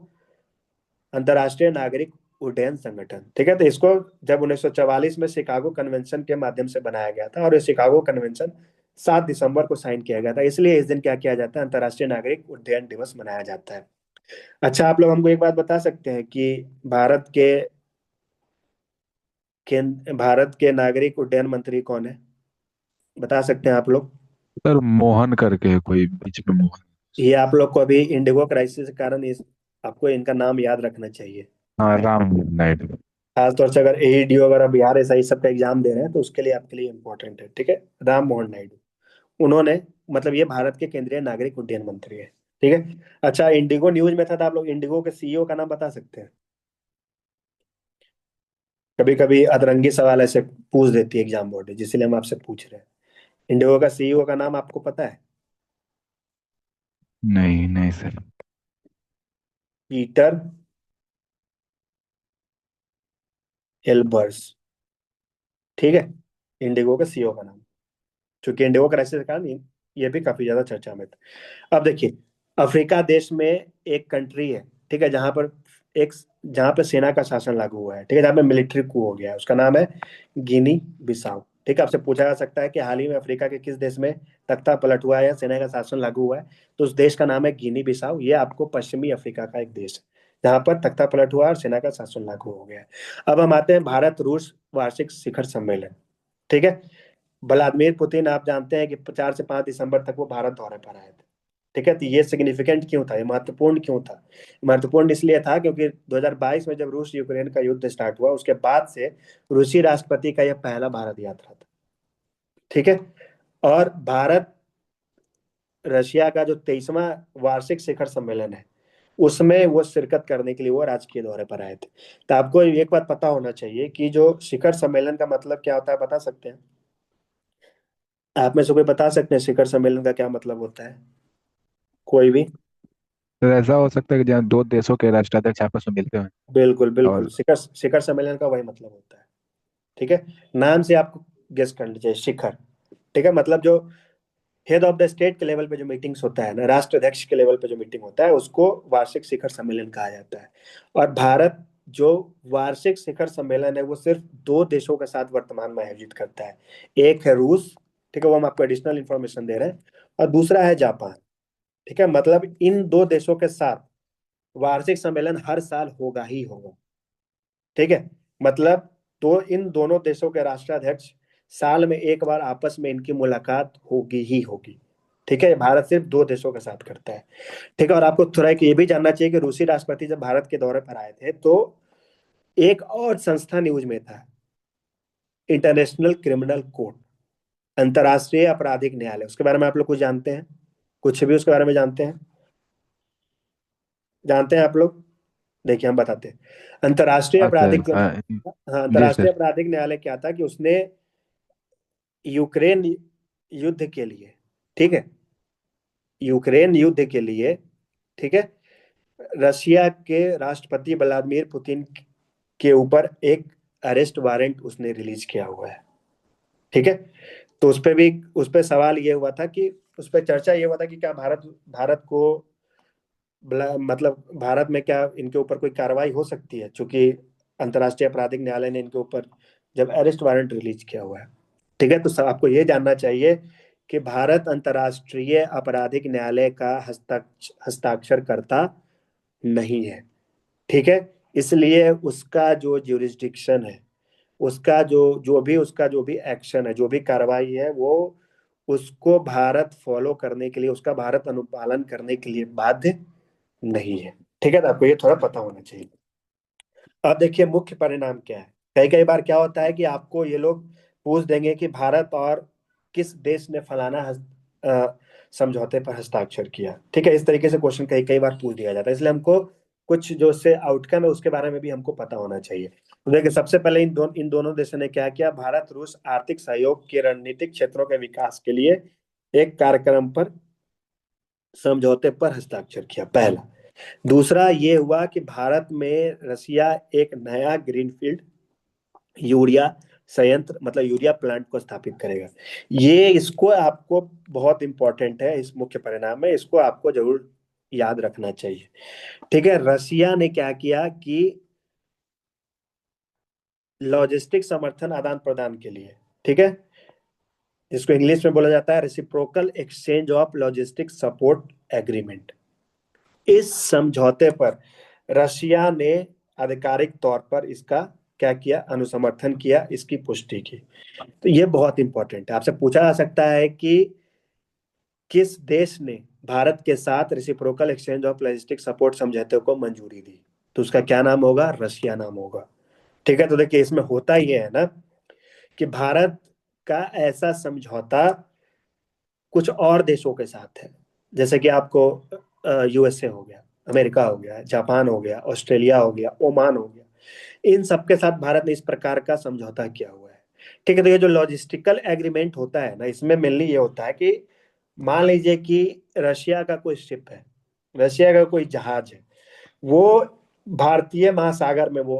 अंतर्राष्ट्रीय नागरिक उड्डयन संगठन। ठीक है, तो इसको जब 1944 में शिकागो कन्वेंशन के माध्यम से बनाया गया था, और ये शिकागो कन्वेंशन 7 दिसंबर को साइन किया गया था, इसलिए इस दिन क्या किया जाता है? अंतर्राष्ट्रीय नागरिक उड्डयन दिवस मनाया जाता है। अच्छा, आप लोग हमको एक बात बता सकते हैं कि भारत के नागरिक उड्डयन मंत्री कौन है? बता सकते हैं आप लोग? सर मोहन करके है कोई बीच में मोहन। ये आप लोग को अभी इंडिगो क्राइसिस के कारण आपको इनका नाम याद रखना चाहिए। हाँ राम नाइट। खासतौर से अगर एईडी वगैरह बिहार ऐसा ही सब का एग्जाम दे रहे हैं तो उसके लिए आपके लिए इम्पोर्टेंट है। ठीक है, राम मोहन नायडू, उन्होंने, मतलब ये भारत के केंद्रीय नागरिक उड्डयन मंत्री है। ठीक है, अच्छा, इंडिगो न्यूज में था तो आप लोग इंडिगो के सीईओ का नाम बता सकते हैं? कभी कभी अतरंगी सवाल ऐसे पूछ देती है एग्जाम बोर्ड, जिसलिए हम आपसे पूछ रहे हैं। इंडिगो का सीईओ का नाम आपको पता है? नहीं नहीं सर। Peter Elbers. ठीक है, इंडिगो का सीईओ का नाम, क्योंकि इंडिगो क्राइसिस के कारण ये भी काफी ज्यादा चर्चा में था। अब देखिए, अफ्रीका देश में एक कंट्री है, ठीक है, एक जहाँ पे सेना का शासन लागू हुआ है, ठीक है, जहाँ पे मिलिट्री कू हो गया है, उसका नाम है गिनी बिसाऊ। ठीक है, आपसे पूछा जा सकता है कि हाल ही में अफ्रीका के किस देश में तख्ता पलट हुआ है या सेना का शासन लागू हुआ है, तो उस देश का नाम है गिनी बिसाऊ। ये आपको पश्चिमी अफ्रीका का एक देश है। जहां पर तख्ता पलट हुआ और सेना का शासन लागू हो गया। अब हम आते हैं भारत रूस वार्षिक शिखर सम्मेलन। ठीक है, व्लादिमीर पुतिन आप जानते हैं कि 4 से 5 दिसंबर तक वो भारत दौरे पर आए थे। ठीक है, तो ये सिग्निफिकेंट क्यों था, ये महत्वपूर्ण क्यों था? महत्वपूर्ण इसलिए था क्योंकि 2022 में जब रूस यूक्रेन का युद्ध स्टार्ट हुआ उसके बाद से रूसी राष्ट्रपति का यह पहला भारत यात्रा था। ठीक है, और भारत रशिया का जो 23वां वार्षिक शिखर सम्मेलन है उसमें वो शिरकत करने के लिए वो राजकीय दौरे पर आए थे। तो आपको एक बात पता होना चाहिए कि जो शिखर सम्मेलन का मतलब क्या होता है, बता सकते हैं? आप में से कोई बता सकते हैं शिखर सम्मेलन का क्या मतलब होता है? कोई भी? तो ऐसा हो सकता है कि जहाँ दो देशों के राष्ट्राध्यक्ष आपस में मिलते हैं बिल्कुल बिल्कुल, और शिखर शिखर सम्मेलन का वही मतलब होता है। ठीक है, नाम से आपको गेस कर लीजिए शिखर। ठीक है, मतलब जो हेड ऑफ द स्टेट के लेवल पे जो मीटिंग्स होता है ना, राष्ट्राध्यक्ष के लेवल पे जो मीटिंग होता है उसको वार्षिक शिखर सम्मेलन कहा जाता है। और भारत जो वार्षिक शिखर सम्मेलन है वो सिर्फ दो देशों के साथ वर्तमान में आयोजित करता है। एक है रूस, ठीक है, वो हम आपको एडिशनल इंफॉर्मेशन दे रहे हैं, और दूसरा है जापान। ठीक है, मतलब इन दो देशों के साथ वार्षिक सम्मेलन हर साल होगा ही होगा। ठीक है, मतलब तो इन दोनों देशों के राष्ट्राध्यक्ष साल में एक बार आपस में इनकी मुलाकात होगी ही होगी। ठीक है, भारत सिर्फ दो देशों के साथ करता है। ठीक है, और आपको थोड़ा एक ये भी जानना चाहिए कि रूसी राष्ट्रपति जब भारत के दौरे पर आए थे तो एक और संस्था न्यूज में था, इंटरनेशनल क्रिमिनल कोर्ट, अंतर्राष्ट्रीय आपराधिक न्यायालय। उसके बारे में आप लोग कुछ जानते हैं? कुछ भी उसके बारे में जानते हैं? जानते हैं आप लोग? देखिए हम बताते हैं। अंतर्राष्ट्रीय हाँ सर, आपराधिक, हाँ हाँ, जी अंतर्राष्ट्रीय सर। आपराधिक न्यायालय क्या था कि उसने यूक्रेन युद्ध के लिए, ठीक है, यूक्रेन युद्ध के लिए, ठीक है, रशिया के राष्ट्रपति व्लादिमीर पुतिन के ऊपर एक अरेस्ट वारंट उसने रिलीज किया हुआ है। ठीक है, तो उस पे भी, उस पे सवाल ये हुआ था कि, उस पे चर्चा ये हुआ था कि क्या भारत भारत को मतलब भारत में क्या इनके ऊपर कोई कार्रवाई हो सकती है, क्योंकि अंतर्राष्ट्रीय आपराधिक न्यायालय ने इनके ऊपर जब अरेस्ट वारंट रिलीज किया हुआ है। ठीक है, तो सब आपको ये जानना चाहिए कि भारत अंतर्राष्ट्रीय आपराधिक न्यायालय का हस्ताक्षर करता नहीं है। ठीक है, इसलिए उसका जो ज्यूरिसडिक्शन है, उसका जो जो भी एक्शन है, जो भी कार्रवाई है, वो उसको भारत फॉलो करने के लिए, उसका भारत अनुपालन करने के लिए बाध्य नहीं है। ठीक है, तो आपको ये थोड़ा पता होना चाहिए। अब देखिए मुख्य परिणाम क्या है। कई कई बार क्या होता है कि आपको ये लोग पूछ देंगे कि भारत और किस देश ने फलाना समझौते पर हस्ताक्षर किया। ठीक है, इस तरीके से क्वेश्चन कई कई बार पूछ दिया जाता है, इसलिए हमको कुछ जो उससे आउटकम है उसके बारे में भी हमको पता होना चाहिए। तो देखिए सबसे पहले इन दोनों देशों ने क्या किया, भारत रूस आर्थिक सहयोग के रणनीतिक क्षेत्रों के विकास के लिए एक कार्यक्रम पर, समझौते पर हस्ताक्षर किया, पहला। दूसरा ये हुआ कि भारत में रसिया एक नया ग्रीनफील्ड यूरिया संयंत्र, मतलब यूरिया प्लांट को स्थापित करेगा। ये इसको आपको बहुत इंपॉर्टेंट है, इस मुख्य परिणाम में इसको आपको जरूर याद रखना चाहिए। ठीक है, रसिया ने क्या किया कि लॉजिस्टिक समर्थन आदान प्रदान के लिए, ठीक है, इसको इंग्लिश में बोला जाता है reciprocal exchange of logistic support agreement. इस समझौते पर रशिया ने आधिकारिक तौर पर इसका क्या किया, अनुसमर्थन किया, इसकी पुष्टि की। तो ये बहुत इंपॉर्टेंट है, आपसे पूछा जा सकता है कि किस देश ने भारत के साथ reciprocal exchange of logistic support समझौते को मंजूरी दी, तो उसका क्या नाम होगा, रशिया नाम होगा। ठीक है, तो देखिए इसमें होता ही है ना कि भारत का ऐसा समझौता कुछ और देशों के साथ है, जैसे कि आपको यूएसए हो गया, अमेरिका हो गया, जापान हो गया, ऑस्ट्रेलिया हो गया, ओमान हो गया, इन सबके साथ भारत ने इस प्रकार का समझौता किया हुआ है। ठीक है, तो ये जो लॉजिस्टिकल एग्रीमेंट होता है ना, इसमें मेनली ये होता है कि मान लीजिए कि रशिया का कोई शिप है, रशिया का कोई जहाज है, वो भारतीय महासागर में वो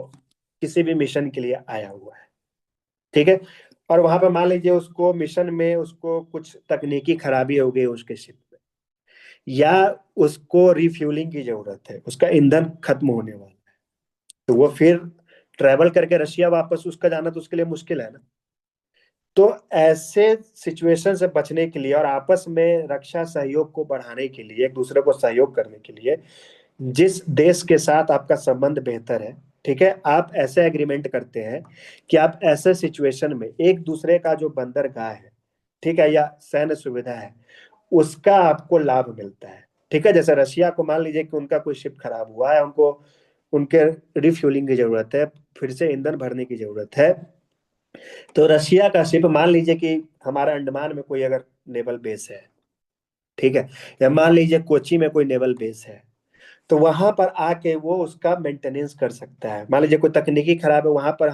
किसी भी मिशन के लिए आया हुआ है। ठीक है, और वहां पे मान लीजिए उसको मिशन में उसको कुछ तकनीकी खराबी हो गई उसके शिप में, या उसको रिफ्यूलिंग की जरूरत है, उसका ईंधन खत्म होने वाला है, तो वो फिर ट्रेवल करके रशिया वापस उसका जाना तो उसके लिए मुश्किल है ना। तो ऐसे सिचुएशन से बचने के लिए और आपस में रक्षा सहयोग को बढ़ाने के लिए, एक दूसरे को सहयोग करने के लिए जिस देश के साथ आपका संबंध बेहतर है, ठीक है, आप ऐसे एग्रीमेंट करते हैं कि आप ऐसे सिचुएशन में एक दूसरे का जो बंदरगाह है, ठीक है, या सैन्य सुविधा है, उसका आपको लाभ मिलता है। ठीक है, जैसे रशिया को मान लीजिए कि उनका कोई शिप खराब हुआ है, उनको उनके रिफ्यूलिंग की जरूरत है, फिर से ईंधन भरने की जरूरत है, तो रशिया का शिप, मान लीजिए कि हमारा अंडमान में कोई अगर नेवल बेस है, ठीक है, या मान लीजिए कोची में कोई नेवल बेस है, तो वहां पर आके वो उसका मेंटेनेंस कर सकता है। मान लीजिए कोई तकनीकी खराब है वहां पर,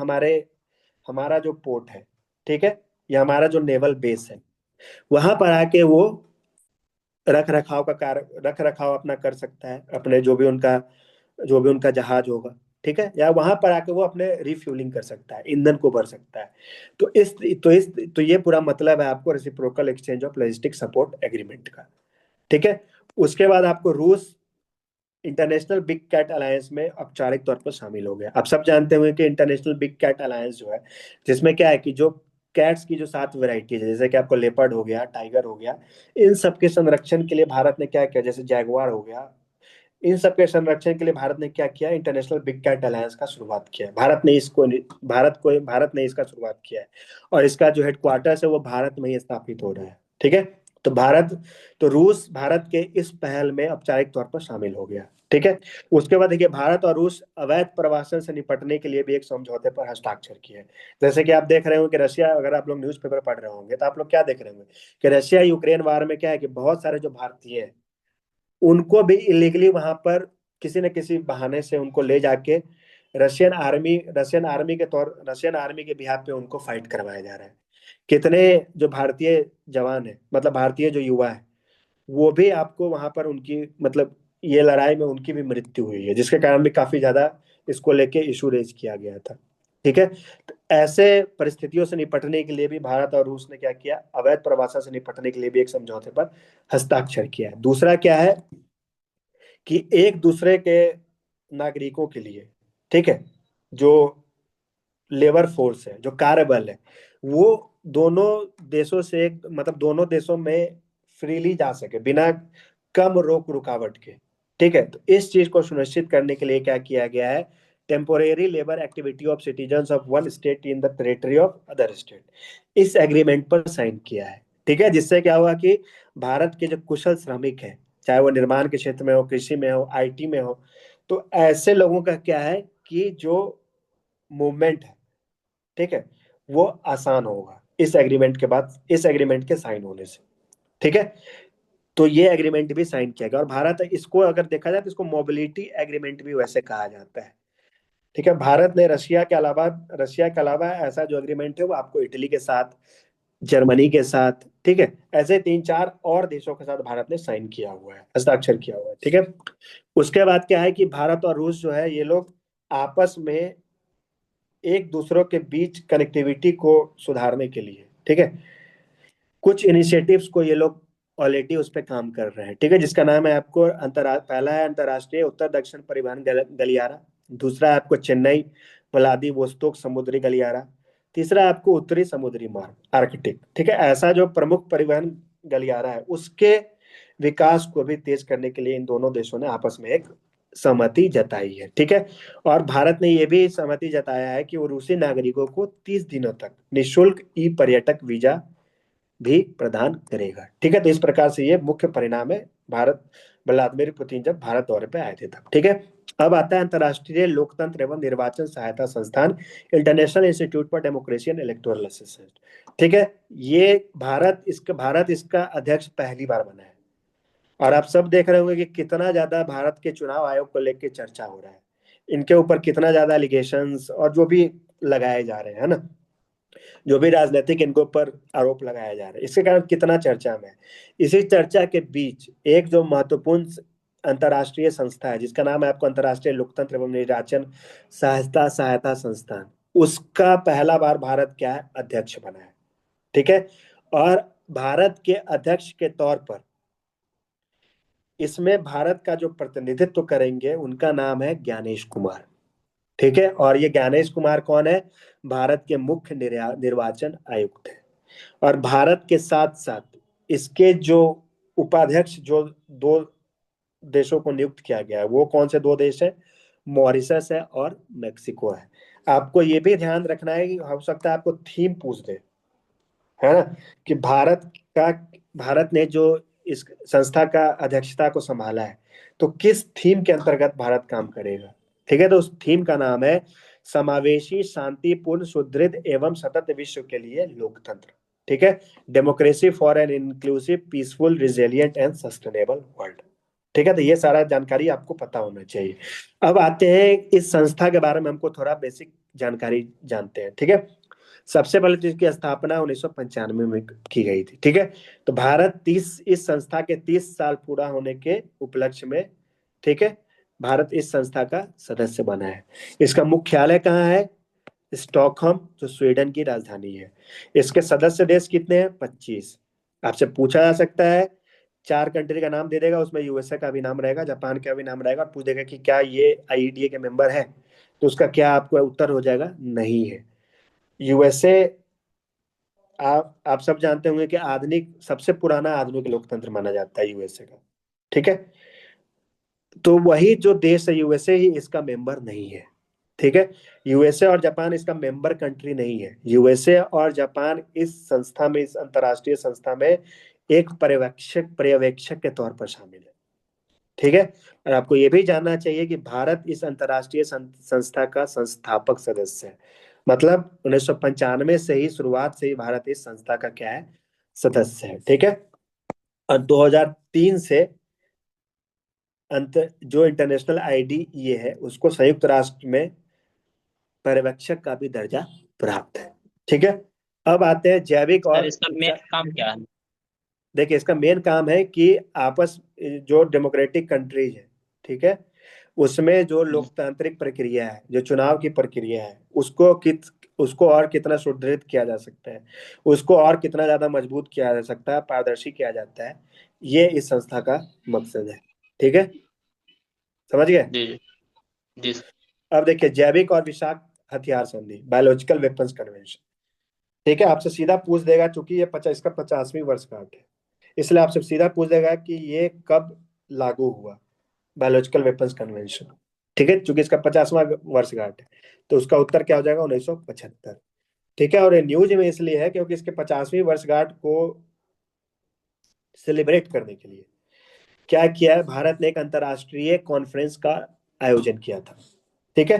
हमारा जो पोर्ट है, ठीक है, या हमारा जो नेवल बेस है, वहां पर आके वो रख रखाव अपना कर सकता है, अपने जो भी उनका जहाज होगा, ठीक है, या वहां पर आके वो अपने रिफ्यूलिंग कर सकता है, ईंधन को भर सकता है। तो तो ये पूरा मतलब है आपको reciprocal exchange of logistic support agreement का। ठीक है, उसके बाद आपको रूस इंटरनेशनल बिग कैट अलायंस में औपचारिक तौर पर शामिल हो गया। आप सब जानते हुए कि इंटरनेशनल बिग कैट अलायंस जो है, जिसमें क्या है कि जो कैट्स की जो 7 वैरायटीज है, जैसे कि आपको लेपर्ड हो गया, टाइगर हो गया, इन सब के संरक्षण के लिए भारत ने क्या किया, जैसे जैगुआर हो गया, इन सब के संरक्षण के लिए भारत ने क्या किया, इंटरनेशनल बिग कैट अलायंस का शुरुआत किया है। भारत ने इसका शुरुआत किया है, और इसका जो हेडक्वार्टर है वो भारत में ही स्थापित हो रहा है। ठीक है, तो रूस भारत के इस पहल में औपचारिक तौर पर शामिल हो गया। ठीक है, उसके बाद देखिए, भारत और रूस अवैध प्रवासन से निपटने के लिए भी एक समझौते पर हस्ताक्षर किए हैं। जैसे कि आप देख रहे हो कि रशिया, अगर आप लोग न्यूज़पेपर पढ़ रहे होंगे तो आप लोग क्या देख रहे होंगे कि रशिया यूक्रेन वार में क्या है कि बहुत सारे जो भारतीय हैं उनको भी इलीगली वहां पर किसी न किसी बहाने से उनको ले जाके रशियन आर्मी के बिहाफ पे उनको फाइट करवाया जा रहा है। कितने जो भारतीय जवान है, मतलब भारतीय जो युवा है, वो भी आपको वहां पर उनकी, मतलब ये लड़ाई में उनकी भी मृत्यु हुई है, जिसके कारण भी काफी ज्यादा इसको लेके इशू रेज किया गया था। ठीक है, तो ऐसे परिस्थितियों से निपटने के लिए भी भारत और रूस ने क्या किया, अवैध प्रवासन से निपटने के लिए भी एक समझौते पर हस्ताक्षर किया है। दूसरा क्या है कि एक दूसरे के नागरिकों के लिए, ठीक है, जो लेबर फोर्स है, जो कार्यबल है, वो दोनों देशों से, मतलब दोनों देशों में फ्रीली जा सके बिना कम रोक रुकावट के। ठीक है, तो इस चीज को सुनिश्चित करने के लिए क्या किया गया है, temporary labour activity of citizens of one state in the territory of other state, इस एग्रीमेंट पर साइन किया है। ठीक है, जिससे क्या हुआ कि भारत के जो कुशल श्रमिक है, चाहे वो निर्माण के क्षेत्र में हो, कृषि में हो, आईटी में हो, तो ऐसे लोगों का क्या है कि जो मूवमेंट है, ठीक है, वो आसान होगा इस एग्रीमेंट के बाद, इस एग्रीमेंट के साइन होने से। ठीक है, तो ये एग्रीमेंट भी साइन किया गया, और भारत इसको अगर देखा जाए तो इसको मोबिलिटी एग्रीमेंट भी वैसे कहा जाता है। ठीक है, भारत ने रशिया के अलावा ऐसा जो एग्रीमेंट है वो आपको इटली के साथ, जर्मनी के साथ, ठीक है, ऐसे 3-4 और देशों के साथ भारत ने साइन किया हुआ है, हस्ताक्षर किया हुआ है। ठीक है, उसके बाद क्या है कि भारत और रूस जो है, ये लोग आपस में एक दूसरों के बीच कनेक्टिविटी को सुधारने के लिए, ठीक है, कुछ इनिशिएटिव्स को ये लोग ऑलरेडी उस पर काम कर रहे हैं। ठीक है, जिसका नाम है आपको पहला है अंतर्राष्ट्रीय उत्तर दक्षिण परिवहन गलियारा, दूसरा है आपको चेन्नई व्लादिवोस्तोक समुद्री गलियारा, तीसरा है आपको उत्तरी समुद्री मार्ग आर्कटिक। ठीक है, ऐसा जो प्रमुख परिवहन गलियारा है, उसके विकास को भी तेज करने के लिए इन दोनों देशों ने आपस में एक सहमति जताई है। ठीक है, और भारत ने यह भी सहमति जताया है कि वो रूसी नागरिकों को 30 दिनों तक निशुल्क ई पर्यटक वीजा भी प्रदान करेगा। ठीक है, तो इस प्रकार से ये मुख्य परिणाम है भारत व्लादिमीर पुतिन जब भारत दौरे पे आए थे तब। ठीक है, अब आता है अंतर्राष्ट्रीय लोकतंत्र एवं निर्वाचन सहायता संस्थान, international institute for democracy and electoral assistance. ठीक है, ये भारत इसका अध्यक्ष पहली बार बना है, और आप सब देख रहे होंगे कि कितना ज्यादा भारत के चुनाव आयोग को लेकर चर्चा हो रहा है, इनके ऊपर कितना ज्यादा एलिगेशंस और जो भी लगाए जा रहे हैं, है ना, जो भी राजनीतिक इनके ऊपर आरोप लगाया जा रहा है, इसके कारण कितना चर्चा में है। इसी चर्चा के बीच एक जो महत्वपूर्ण अंतर्राष्ट्रीय संस्था है, जिसका नाम है आपको अंतर्राष्ट्रीय लोकतंत्र एवं निर्वाचन सहायता सहायता संस्थान, उसका पहला बार भारत क्या है, अध्यक्ष बना है। ठीक है, और भारत के अध्यक्ष के तौर पर इसमें भारत का जो प्रतिनिधित्व करेंगे उनका नाम है ज्ञानेश कुमार। ठीक है, और ये ज्ञानेश कुमार कौन है, भारत के मुख्य निर्वाचन आयुक्त है। और भारत के साथ साथ इसके जो उपाध्यक्ष, जो दो देशों को नियुक्त किया गया है। वो कौन से 2 देश है? मॉरिशस है और मेक्सिको है। आपको ये भी ध्यान रखना है कि हो सकता है आपको थीम पूछ दे, है ना, कि का भारत ने जो इस संस्था का अध्यक्षता को संभाला है, तो किस थीम के अंतर्गत भारत काम करेगा। ठीक है, तो उस थीम का नाम है समावेशी, शांतिपूर्ण, सुदृढ़ एवं सतत विश्व के लिए लोकतंत्र। ठीक है, democracy for an inclusive, peaceful, resilient and sustainable world. ठीक है, तो ये सारा जानकारी आपको पता होना चाहिए। अब आते हैं इस संस्था के बारे में, हमको थोड़ा बेसिक जानकारी जानते हैं। ठीक है, सबसे पहले तो इसकी स्थापना 1995 में की गई थी। ठीक है, तो भारत 30 इस संस्था के 30 साल पूरा होने के उपलक्ष्य में, ठीक है, भारत इस संस्था का सदस्य बना है। इसका मुख्यालय कहाँ है? स्टॉकहोम, जो स्वीडन की राजधानी है। इसके सदस्य देश कितने हैं? 25। आपसे पूछा जा सकता है, 4 कंट्री का नाम दे देगा, उसमें यूएसए का भी नाम रहेगा, जापान का भी नाम रहेगा, और पूछ देगा कि क्या ये आईईडीए के मेंबर है, तो उसका क्या आपको उत्तर हो जाएगा? नहीं है। यूएसए, आप सब जानते होंगे कि आधुनिक सबसे पुराना आधुनिक लोकतंत्र माना जाता है यूएसए का। ठीक है, तो वही जो देश है यूएसए ही इसका मेंबर नहीं है। ठीक है, यूएसए और जापान इसका मेंबर कंट्री नहीं है। यूएसए और जापान इस संस्था में, इस अंतरराष्ट्रीय संस्था में एक पर्यवेक्षक के तौर पर शामिल है। ठीक है, और आपको यह भी जानना चाहिए कि भारत इस अंतरराष्ट्रीय संस्था का संस्थापक सदस्य है। मतलब 1995 से ही, शुरुआत से ही भारत इस संस्था का क्या है? सदस्य है। ठीक है, और 2003 से जो इंटरनेशनल आईडी ये है, उसको संयुक्त राष्ट्र में पर्यवेक्षक का भी दर्जा प्राप्त है। ठीक है, अब आते हैं जैविक सर और इसका मेन काम क्या है? देखिए, इसका मेन काम है कि आपस जो डेमोक्रेटिक कंट्रीज है, ठीक है, उसमें जो हम्म, लोकतांत्रिक प्रक्रिया है, जो चुनाव की प्रक्रिया है, उसको और कितना सुदृढ़ किया जा सकता है, उसको और कितना ज्यादा मजबूत किया जा सकता है, पारदर्शी किया जाता है, ये इस संस्था का मकसद है। ठीक है, समझ गए? जी जी जी सर। अब देखिए, जैविक और विषाक्त हथियार संधि, बायोलॉजिकल वेपन्स कन्वेंशन। ठीक है, आपसे सीधा पूछ देगा, चूंकि ये 50वीं वर्षगांठ है, इसलिए आपसे सीधा पूछ देगा कि ये कब लागू हुआ, बायोलॉजिकल वेपन्स कन्वेंशन। ठीक है, चूंकि इसका 50वां वर्षगांठ है, तो उसका उत्तर क्या हो जाएगा? 1975। ठीक है, और ये न्यूज में इसलिए है क्योंकि इसके 50वीं वर्षगांठ को सेलिब्रेट करने के लिए क्या किया है, भारत ने एक अंतरराष्ट्रीय कॉन्फ्रेंस का आयोजन किया था। ठीक है,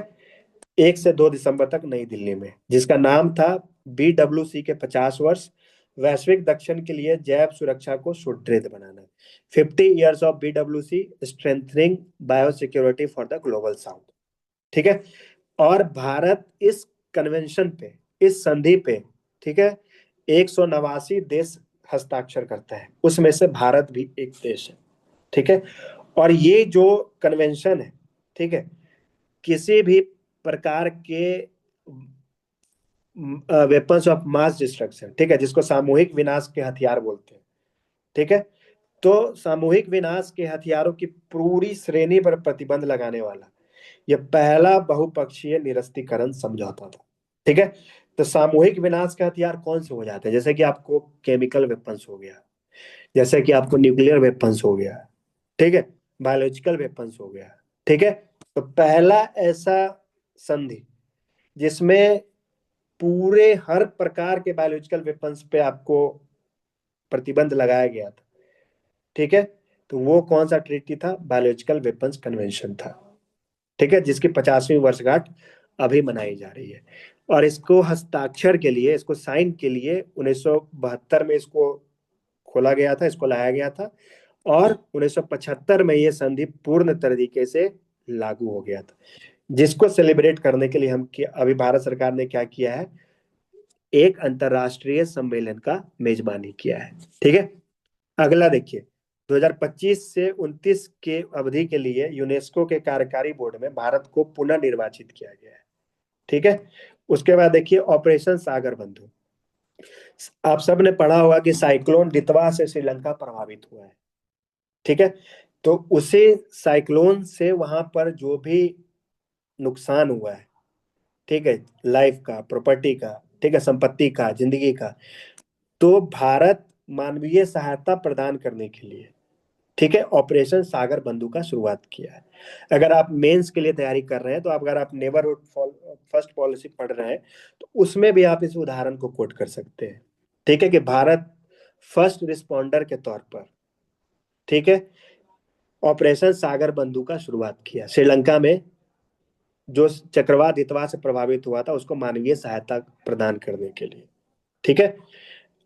1 से 2 दिसंबर तक नई दिल्ली में, जिसका नाम था BWC के 50 वर्ष, वैश्विक दक्षिण के लिए जैव सुरक्षा को सुदृढ़ बनाना, 50 years of BWC strengthening biosecurity for the global south. ठीक है, और भारत इस कन्वेंशन पे, इस संधि पे, ठीक है, 189 देश हस्ताक्षर करता है, उसमें से भारत भी एक देश है। ठीक है, और ये जो कन्वेंशन है, ठीक है, किसी भी प्रकार के वेपन्स ऑफ मास डिस्ट्रक्शन, ठीक है, जिसको सामूहिक विनाश के हथियार बोलते हैं। ठीक है, तो सामूहिक विनाश के हथियारों की पूरी श्रेणी पर प्रतिबंध लगाने वाला यह पहला बहुपक्षीय निरस्त्रीकरण समझौता था। ठीक है, तो सामूहिक विनाश के हथियार कौन से हो जाते हैं? जैसे कि आपको केमिकल वेपन्स हो गया, जैसे कि आपको न्यूक्लियर वेपन्स हो गया, ठीक है, बायोलॉजिकल वेपन्स हो गया। ठीक है, तो पहला ऐसा संधि जिसमें पूरे हर प्रकार के बायोलॉजिकल वेपन्स पे आपको प्रतिबंध लगाया गया था। ठीक है, तो वो कौन सा ट्रीटी था? बायोलॉजिकल वेपन्स कन्वेंशन था। ठीक है, जिसकी 50वीं वर्षगांठ अभी मनाई जा रही है। और इसको हस्ताक्षर के लिए, इसको साइन के लिए 1972 में इसको खोला गया था, इसको लाया गया था, और 1975 में ये संधि पूर्ण तरीके से लागू हो गया था, जिसको सेलिब्रेट करने के लिए अभी भारत सरकार ने क्या किया है? एक अंतरराष्ट्रीय सम्मेलन का मेजबानी किया है। ठीक है, अगला देखिए, 2025 से 29 के अवधि के लिए यूनेस्को के कार्यकारी बोर्ड में भारत को पुनः निर्वाचित किया गया है। ठीक है, उसके बाद देखिए ऑपरेशन सागर बंधु। आप सब ने पढ़ा होगा कि साइक्लोन दितवा से श्रीलंका प्रभावित हुआ है। ठीक है, तो उसी साइक्लोन से वहां पर जो भी नुकसान हुआ है, ठीक है, लाइफ का, प्रॉपर्टी का, ठीक है, संपत्ति का, जिंदगी का, तो भारत मानवीय सहायता प्रदान करने के लिए, ठीक है, ऑपरेशन सागर बंधु का शुरुआत किया है। अगर आप मेंस के लिए तैयारी कर रहे हैं तो अगर आप नेबरहुड फर्स्ट पॉलिसी पढ़ रहे हैं तो उसमें भी आप इस उदाहरण को कोट कर सकते हैं। ठीक है, कि भारत फर्स्ट रिस्पॉन्डर के तौर पर, ठीक है, ऑपरेशन सागर बंधु का शुरुआत किया श्रीलंका में, जो चक्रवात इतवा से प्रभावित हुआ था उसको मानवीय सहायता प्रदान करने के लिए। ठीक है,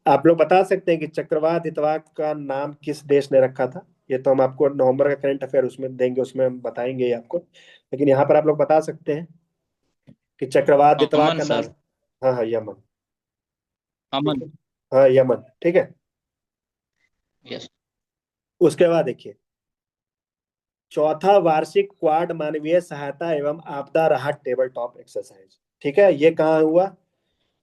आप लोग बता सकते हैं कि चक्रवात इतवा का नाम किस देश ने रखा था? ये तो हम आपको नवंबर का करंट अफेयर उसमें देंगे, उसमें हम बताएंगे ये आपको, लेकिन यहाँ पर आप लोग बता सकते हैं कि चक्रवात इतवा अमन का नाम। सर। हाँ हाँ, यमन। ठीक अमन। है, हाँ यमन, ठीक है। यस। उसके बाद देखिए, चौथा वार्षिक क्वाड मानवीय सहायता एवं आपदा राहत टेबल टॉप एक्सरसाइज। ठीक है, ये कहाँ हुआ?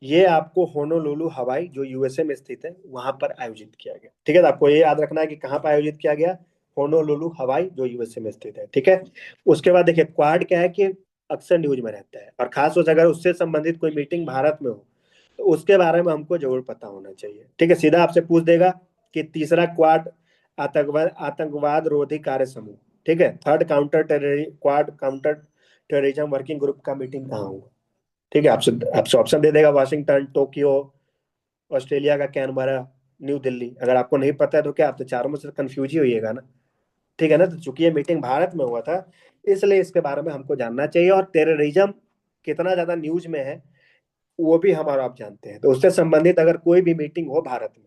ये आपको होनोलुलु हवाई, जो यूएसए में स्थित है, वहां पर आयोजित किया गया। ठीक है, तो आपको ये याद रखना है कि कहाँ पर आयोजित किया गया। होनोलुलु हवाई, जो यूएसए में स्थित है। ठीक है, उसके बाद देखिए, क्वाड क्या है कि अक्सर न्यूज में रहता है, और खास तौर से अगर उससे संबंधित कोई मीटिंग भारत में हो तो उसके बारे में हमको जरूर पता होना चाहिए। ठीक है, सीधा आपसे पूछ देगा कि तीसरा क्वाड आतंकवाद आतंकवाद रोधी कार्य समूह, ठीक है, third quad counter terrorism working group का मीटिंग कहाँ हुआ? ठीक है, आपसे आपसे ऑप्शन दे देगा, वाशिंगटन, टोक्यो, ऑस्ट्रेलिया का कैनबरा, न्यू दिल्ली। अगर आपको नहीं पता है तो क्या, आप तो चारों में से कंफ्यूज ही होइएगा ना। ठीक है ना, तो चूंकि ये मीटिंग भारत में हुआ था इसलिए इसके बारे में हमको जानना चाहिए, और टेररिज्म कितना ज्यादा न्यूज में है वो भी हम और आप जानते हैं। तो उससे संबंधित अगर कोई भी मीटिंग हो भारत में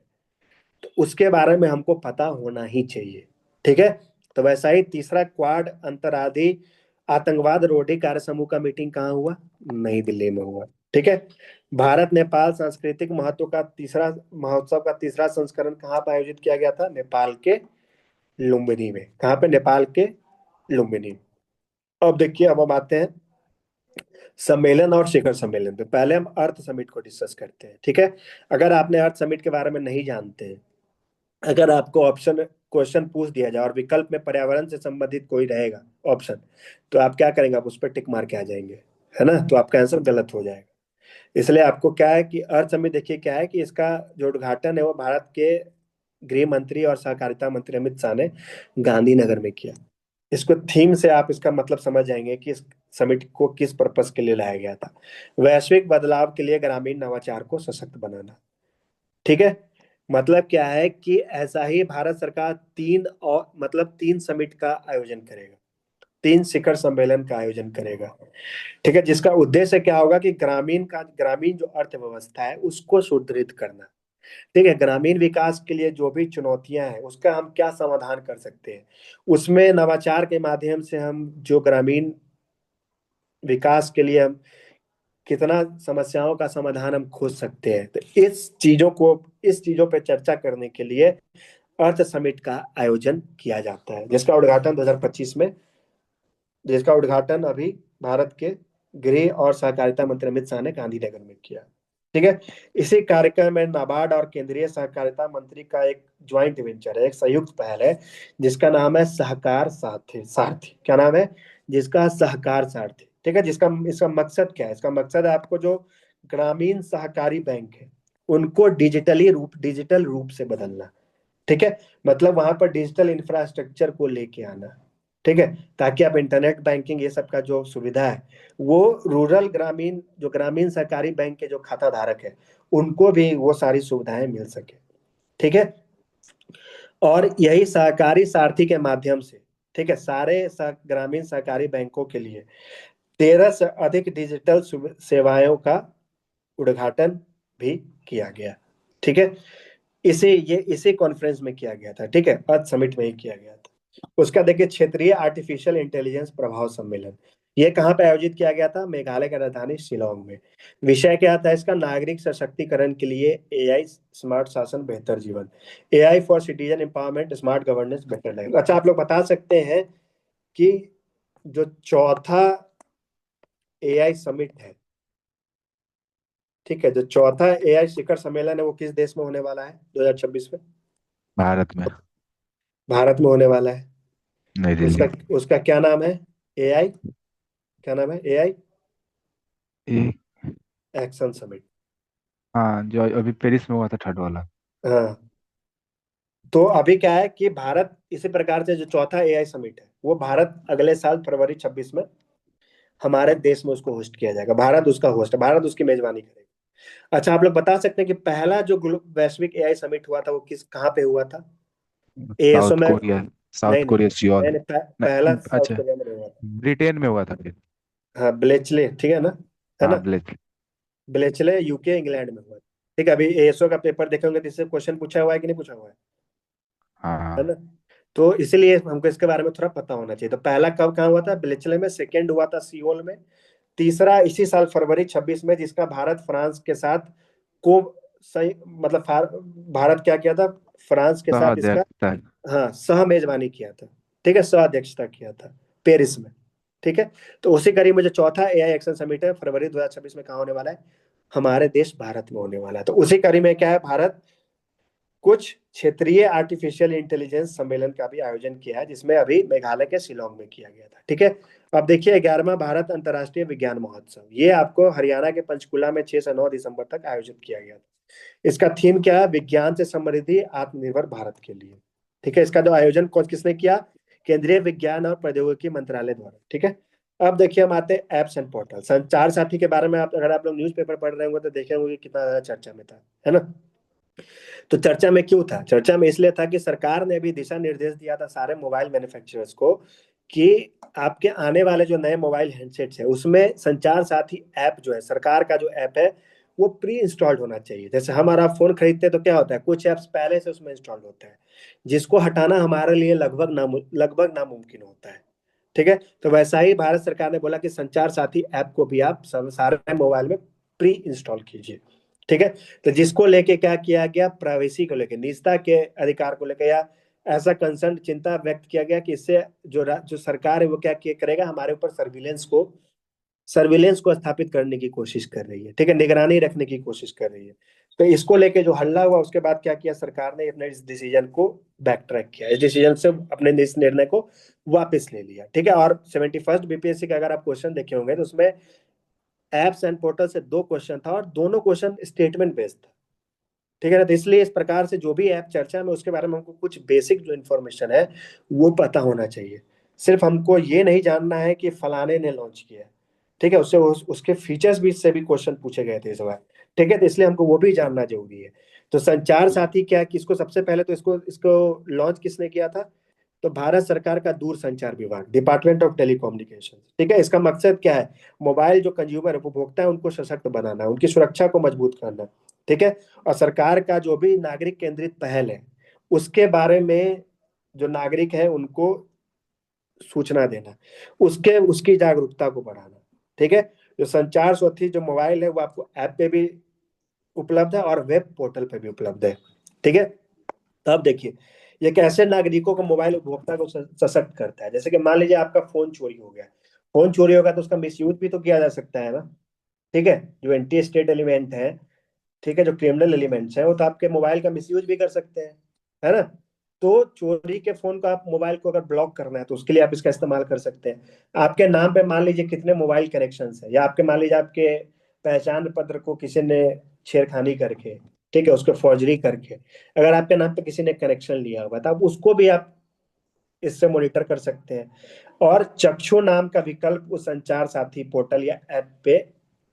तो उसके बारे में हमको पता होना ही चाहिए। ठीक है, तो वैसा ही तीसरा क्वाड अंतर्राधि आतंकवाद रोधी कार्य समूह का मीटिंग कहाँ हुआ? नई दिल्ली में हुआ। ठीक है, भारत नेपाल सांस्कृतिक महत्व का तीसरा महोत्सव का तीसरा संस्करण कहाँ पर आयोजित किया गया था? नेपाल के लुम्बिनी में। कहाँ पे? नेपाल के लुम्बिनी। अब देखिए, अब हम आते हैं सम्मेलन और शिखर सम्मेलन पे। पहले हम अर्थ समिट को डिस्कस करते हैं। ठीक है, अगर आपने अर्थ समिट के बारे में नहीं जानते हैं, अगर आपको ऑप्शन क्वेश्चन पूछ दिया जाए और विकल्प में पर्यावरण से संबंधित कोई रहेगा ऑप्शन, तो आप क्या करेंगे? आप उस पर टिक मार के आ जाएंगे, है ना, तो आपका आंसर गलत हो जाएगा। इसलिए आपको क्या है कि अर्थ समिट, देखिए क्या है कि इसका जो उद्घाटन है वो भारत के गृह मंत्री और सहकारिता मंत्री अमित शाह ने गांधीनगर में किया। इसको थीम से आप इसका मतलब समझ जाएंगे कि इस समिट को किस पर्पस के लिए लाया गया था। वैश्विक बदलाव के लिए ग्रामीण नवाचार को सशक्त बनाना। ठीक है, मतलब क्या है कि ऐसा ही भारत सरकार तीन और मतलब तीन समिट का आयोजन करेगा, तीन शिखर सम्मेलन का आयोजन करेगा। ठीक है, जिसका उद्देश्य क्या होगा कि ग्रामीण जो अर्थव्यवस्था है उसको सुदृढ़ करना। ठीक है, ग्रामीण विकास के लिए जो भी चुनौतियां हैं उसका हम क्या समाधान कर सकते हैं, उसमें नवाचार के माध्यम से हम जो ग्रामीण विकास के लिए हम कितना समस्याओं का समाधान हम खोज सकते हैं। तो इस चीजों पे चर्चा करने के लिए अर्थ समिट का आयोजन किया जाता है, जिसका उद्घाटन अभी भारत के गृह और सहकारिता मंत्री अमित शाह ने गांधीनगर में किया। ठीक है, इसी कार्यक्रम में नाबार्ड और केंद्रीय सहकारिता मंत्री का एक ज्वाइंट वेंचर है, एक संयुक्त पहल है, जिसका नाम है सहकार साथी सारथी। क्या नाम है? जिसका सहकार सारथी। ठीक है, जिसका इसका मकसद क्या है? इसका मकसद है आपको जो ग्रामीण सहकारी बैंक है उनको डिजिटल रूप से बदलना। ठीक है, मतलब वहां पर डिजिटल इंफ्रास्ट्रक्चर को लेके आना। ठीक है, ताकि आप इंटरनेट बैंकिंग ये सब का जो सुविधा है वो जो ग्रामीण सरकारी बैंक के जो खाता धारक है उनको भी वो सारी सुविधाएं मिल सके। ठीक है, और यही सहकारी सारथी के माध्यम से, ठीक है, ग्रामीण सहकारी बैंकों के लिए 13 से अधिक डिजिटल सेवाओं का उद्घाटन भी किया गया। ठीक है, इसी कॉन्फ्रेंस में किया गया था। ठीक है, अर्थ समिट में ही किया गया था। उसका देखिए, क्षेत्रीय आर्टिफिशियल इंटेलिजेंस प्रभाव सम्मेलन, ये कहाँ पे आयोजित किया गया था? मेघालय की राजधानी शिलोंग में। विषय क्या था इसका? नागरिक सशक्तिकरण के लिए एआई, स्मार्ट शासन, बेहतर जीवन। AI for citizen empowerment, smart governance, better life. अच्छा, आप लोग बता सकते हैं कि जो चौथा एआई समिट है, ठीक है, जो चौथा एआई शिखर सम्मेलन है वो किस देश में होने वाला है 2026 में? भारत में। भारत में होने वाला है। नई उसका दिल्ली। उसका क्या नाम है? एआई, क्या नाम है? एआई ये। Action summit. हाँ, जो अभी पेरिस में हुआ था, थर्ड वाला। हाँ, तो अभी क्या है कि भारत इसी प्रकार से जो चौथा एआई समिट है वो भारत अगले साल फरवरी 26 में हमारे देश में उसको होस्ट किया जाएगा। भारत उसका होस्ट है, भारत उसकी मेजबानी करेगा। अच्छा, आप लोग बता सकते हैं कि पहला जो वैश्विक एआई समिट हुआ था वो किस कहाँ पे हुआ था? एएसओ साउथ में? कोरिया, साउथ नहीं नहीं कोरिया सियोल। नहीं, नहीं पहला नहीं, साउथ अच्छा, कोरिया में नहीं हुआ था। ब्रिटेन में हुआ था फिर। हाँ ब्लेचले, ठीक है ना, है हाँ ना? ब्लेच। ब्लेचले यूके इंग्लैंड में हुआ था। ठीक है, अभी एएसओ का पेपर देखेंगे तो इससे क्वेश्चन पूछा हुआ है कि नहीं पूछा हुआ हाँ है हाँ। ना? तो इसीलिए हमको इसके बारे में थोड़ा पता होना चाहिए। तो पहला कब कहाँ हुआ था? ब्लेचले में। सेकेंड हुआ था सियोल में। तीसरा इसी साल फरवरी 26 में, जिसका भारत फ्रांस के साथ को सही मतलब भारत क्या किया था, फ्रांस के साथ इसका अध्यक्षता। हाँ सह मेजबानी किया था। ठीक है, सह अध्यक्षता किया था पेरिस में। ठीक है, तो उसी कड़ी में जो चौथा एआई एक्शन समिट है फरवरी 2026 में कहाँ होने वाला है? हमारे देश भारत में होने वाला है। तो उसी कड़ी में क्या है, भारत कुछ क्षेत्रीय आर्टिफिशियल इंटेलिजेंस सम्मेलन का भी आयोजन किया है, जिसमें अभी मेघालय के शिलोंग में किया गया था। ठीक है, अब देखिए 11वां भारत अंतर्राष्ट्रीय विज्ञान महोत्सव, ये आपको हरियाणा के पंचकुला में 6 से 9 दिसंबर तक आयोजित किया गया था। इसका थीम क्या है? विज्ञान से समृद्धि आत्मनिर्भर भारत के लिए। ठीक है, इसका जो आयोजन कौन किसने किया? केंद्रीय विज्ञान और प्रौद्योगिकी मंत्रालय द्वारा। ठीक है, अब देखिए हम आते हैं एप्स एंड पोर्टल। संचार साथी के बारे में आप अगर आप लोग न्यूज़पेपर पढ़ रहे होंगे तो देखे होंगे कि कितना ज्यादा चर्चा में था, है ना? तो चर्चा में क्यों था? चर्चा में इसलिए था कि सरकार ने भी दिशा निर्देश दिया था सारे मोबाइल मैन्युफैक्चरर्स को कि आपके आने वाले जो नए मोबाइल हैंडसेट्स है उसमें संचार साथी ऐप जो है, सरकार का जो ऐप है वो प्री इंस्टॉल्ड होना चाहिए। जैसे हमारा फोन खरीदते हैं तो क्या होता है, कुछ ऐप्स पहले से उसमें इंस्टॉल्ड होता है जिसको हटाना हमारे लिए लगभग नामुमकिन होता है। ठीक है, तो वैसा ही भारत सरकार ने बोला कि संचार साथी ऐप को भी आप सब सारे मोबाइल में प्री इंस्टॉल कीजिए। ठीक है, तो जिसको लेके क्या किया गया, प्राइवेसी को लेके, निजता के अधिकार को लेके, या ऐसा कंसर्न चिंता व्यक्त किया गया कि इससे जो सरकार है वो क्या किया करेगा, हमारे ऊपर सर्विलेंस को स्थापित करने की कोशिश कर रही है। ठीक है, निगरानी रखने की कोशिश कर रही है। तो इसको लेके जो हल्ला हुआ उसके बाद क्या किया सरकार ने, अपने इस डिसीजन को बैक ट्रैक किया, इस डिसीजन से अपने इस निर्णय को वापस ले लिया। ठीक है, और 71st बीपीएससी का अगर आप क्वेश्चन देखे होंगे तो उसमें एप्स एंड पोर्टल से 2 क्वेश्चन था और दोनों क्वेश्चन स्टेटमेंट बेस्ड था। ठीक है ना? तो इसलिए इस प्रकार से जो भी ऐप चर्चा में उसके बारे में हमको कुछ बेसिक जो इन्फॉर्मेशन है वो पता होना चाहिए। सिर्फ हमको ये नहीं जानना है कि फलाने ने लॉन्च किया है। ठीक है, उसके फीचर्स भी से भी क्वेश्चन पूछे गए थे इस बार। ठीक है, तो इसलिए हमको वो भी जानना जरूरी है। तो संचार साथी क्या, किसको सबसे पहले तो इसको इसको लॉन्च किसने किया था? तो भारत सरकार का दूर संचार विभाग, डिपार्टमेंट ऑफ टेलीकॉम्युनिकेशन। ठीक है, इसका मकसद क्या है? मोबाइल जो कंज्यूमर उपभोक्ता है उनको सशक्त बनाना, उनकी सुरक्षा को मजबूत करना। ठीक है, और सरकार का जो भी नागरिक केंद्रित पहल है उसके बारे में जो नागरिक है उनको सूचना देना, उसके उसकी जागरूकता को बढ़ाना। ठीक है, जो संचार साथी जो मोबाइल है वो आपको ऐप पे भी उपलब्ध है और वेब पोर्टल पे भी उपलब्ध है। ठीक है, अब देखिए ये कैसे नागरिकों को, मोबाइल उपभोक्ता को सशक्त करता है। जैसे कि मान लीजिए आपका फोन चोरी हो गया, फोन चोरी होगा तो उसका मिसयूज भी तो किया जा सकता है ना। ठीक है, जो एंटी स्टेट एलिमेंट है, ठीक है, जो क्रिमिनल एलिमेंट्स हैं वो तो आपके मोबाइल का मिसयूज भी कर सकते हैं, है ना? तो चोरी के फोन को, आप मोबाइल को अगर ब्लॉक करना है तो उसके लिए आप इसका इस्तेमाल कर सकते हैं। आपके नाम पे मान लीजिए कितने मोबाइल कनेक्शंस है, या आपके मान लीजिए आपके पहचान पत्र को किसी ने छेड़खानी करके, ठीक है, उसको फॉर्जरी करके अगर आपके नाम पे किसी ने कनेक्शन लिया हुआ तो आप उसको भी आप इससे मॉनिटर कर सकते हैं। और चक्षु नाम का विकल्प उस संचार साथी पोर्टल या ऐप पे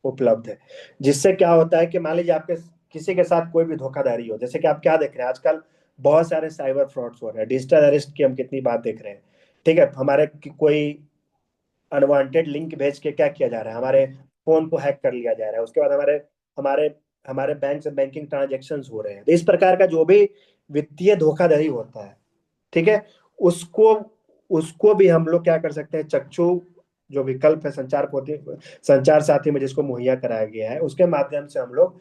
उपलब्ध है, जिससे क्या होता है कि मान लीजिए आपके किसी के साथ कोई भी धोखाधड़ी हो, जैसे कि आप क्या देख रहे हैं आजकल, बहुत सारे साइबर फ्रॉड्स हो रहे हैं, डिजिटल अरेस्ट की हम कितनी बात देख रहे हैं। ठीक है, हमारे कोई अनवांटेड लिंक भेज के क्या किया जा रहा है, हमारे फोन को हैक कर लिया जा रहा है, उसके बाद हमारे हमारे हमारे बैंक से बैंकिंग ट्रांजेक्शन हो रहे हैं। तो इस प्रकार का जो भी वित्तीय धोखाधड़ी होता है, ठीक है, उसको उसको भी हम लोग क्या कर सकते हैं, चक्षु जो विकल्प है संचार साथी में जिसको मुहैया कराया गया है उसके माध्यम से हम लोग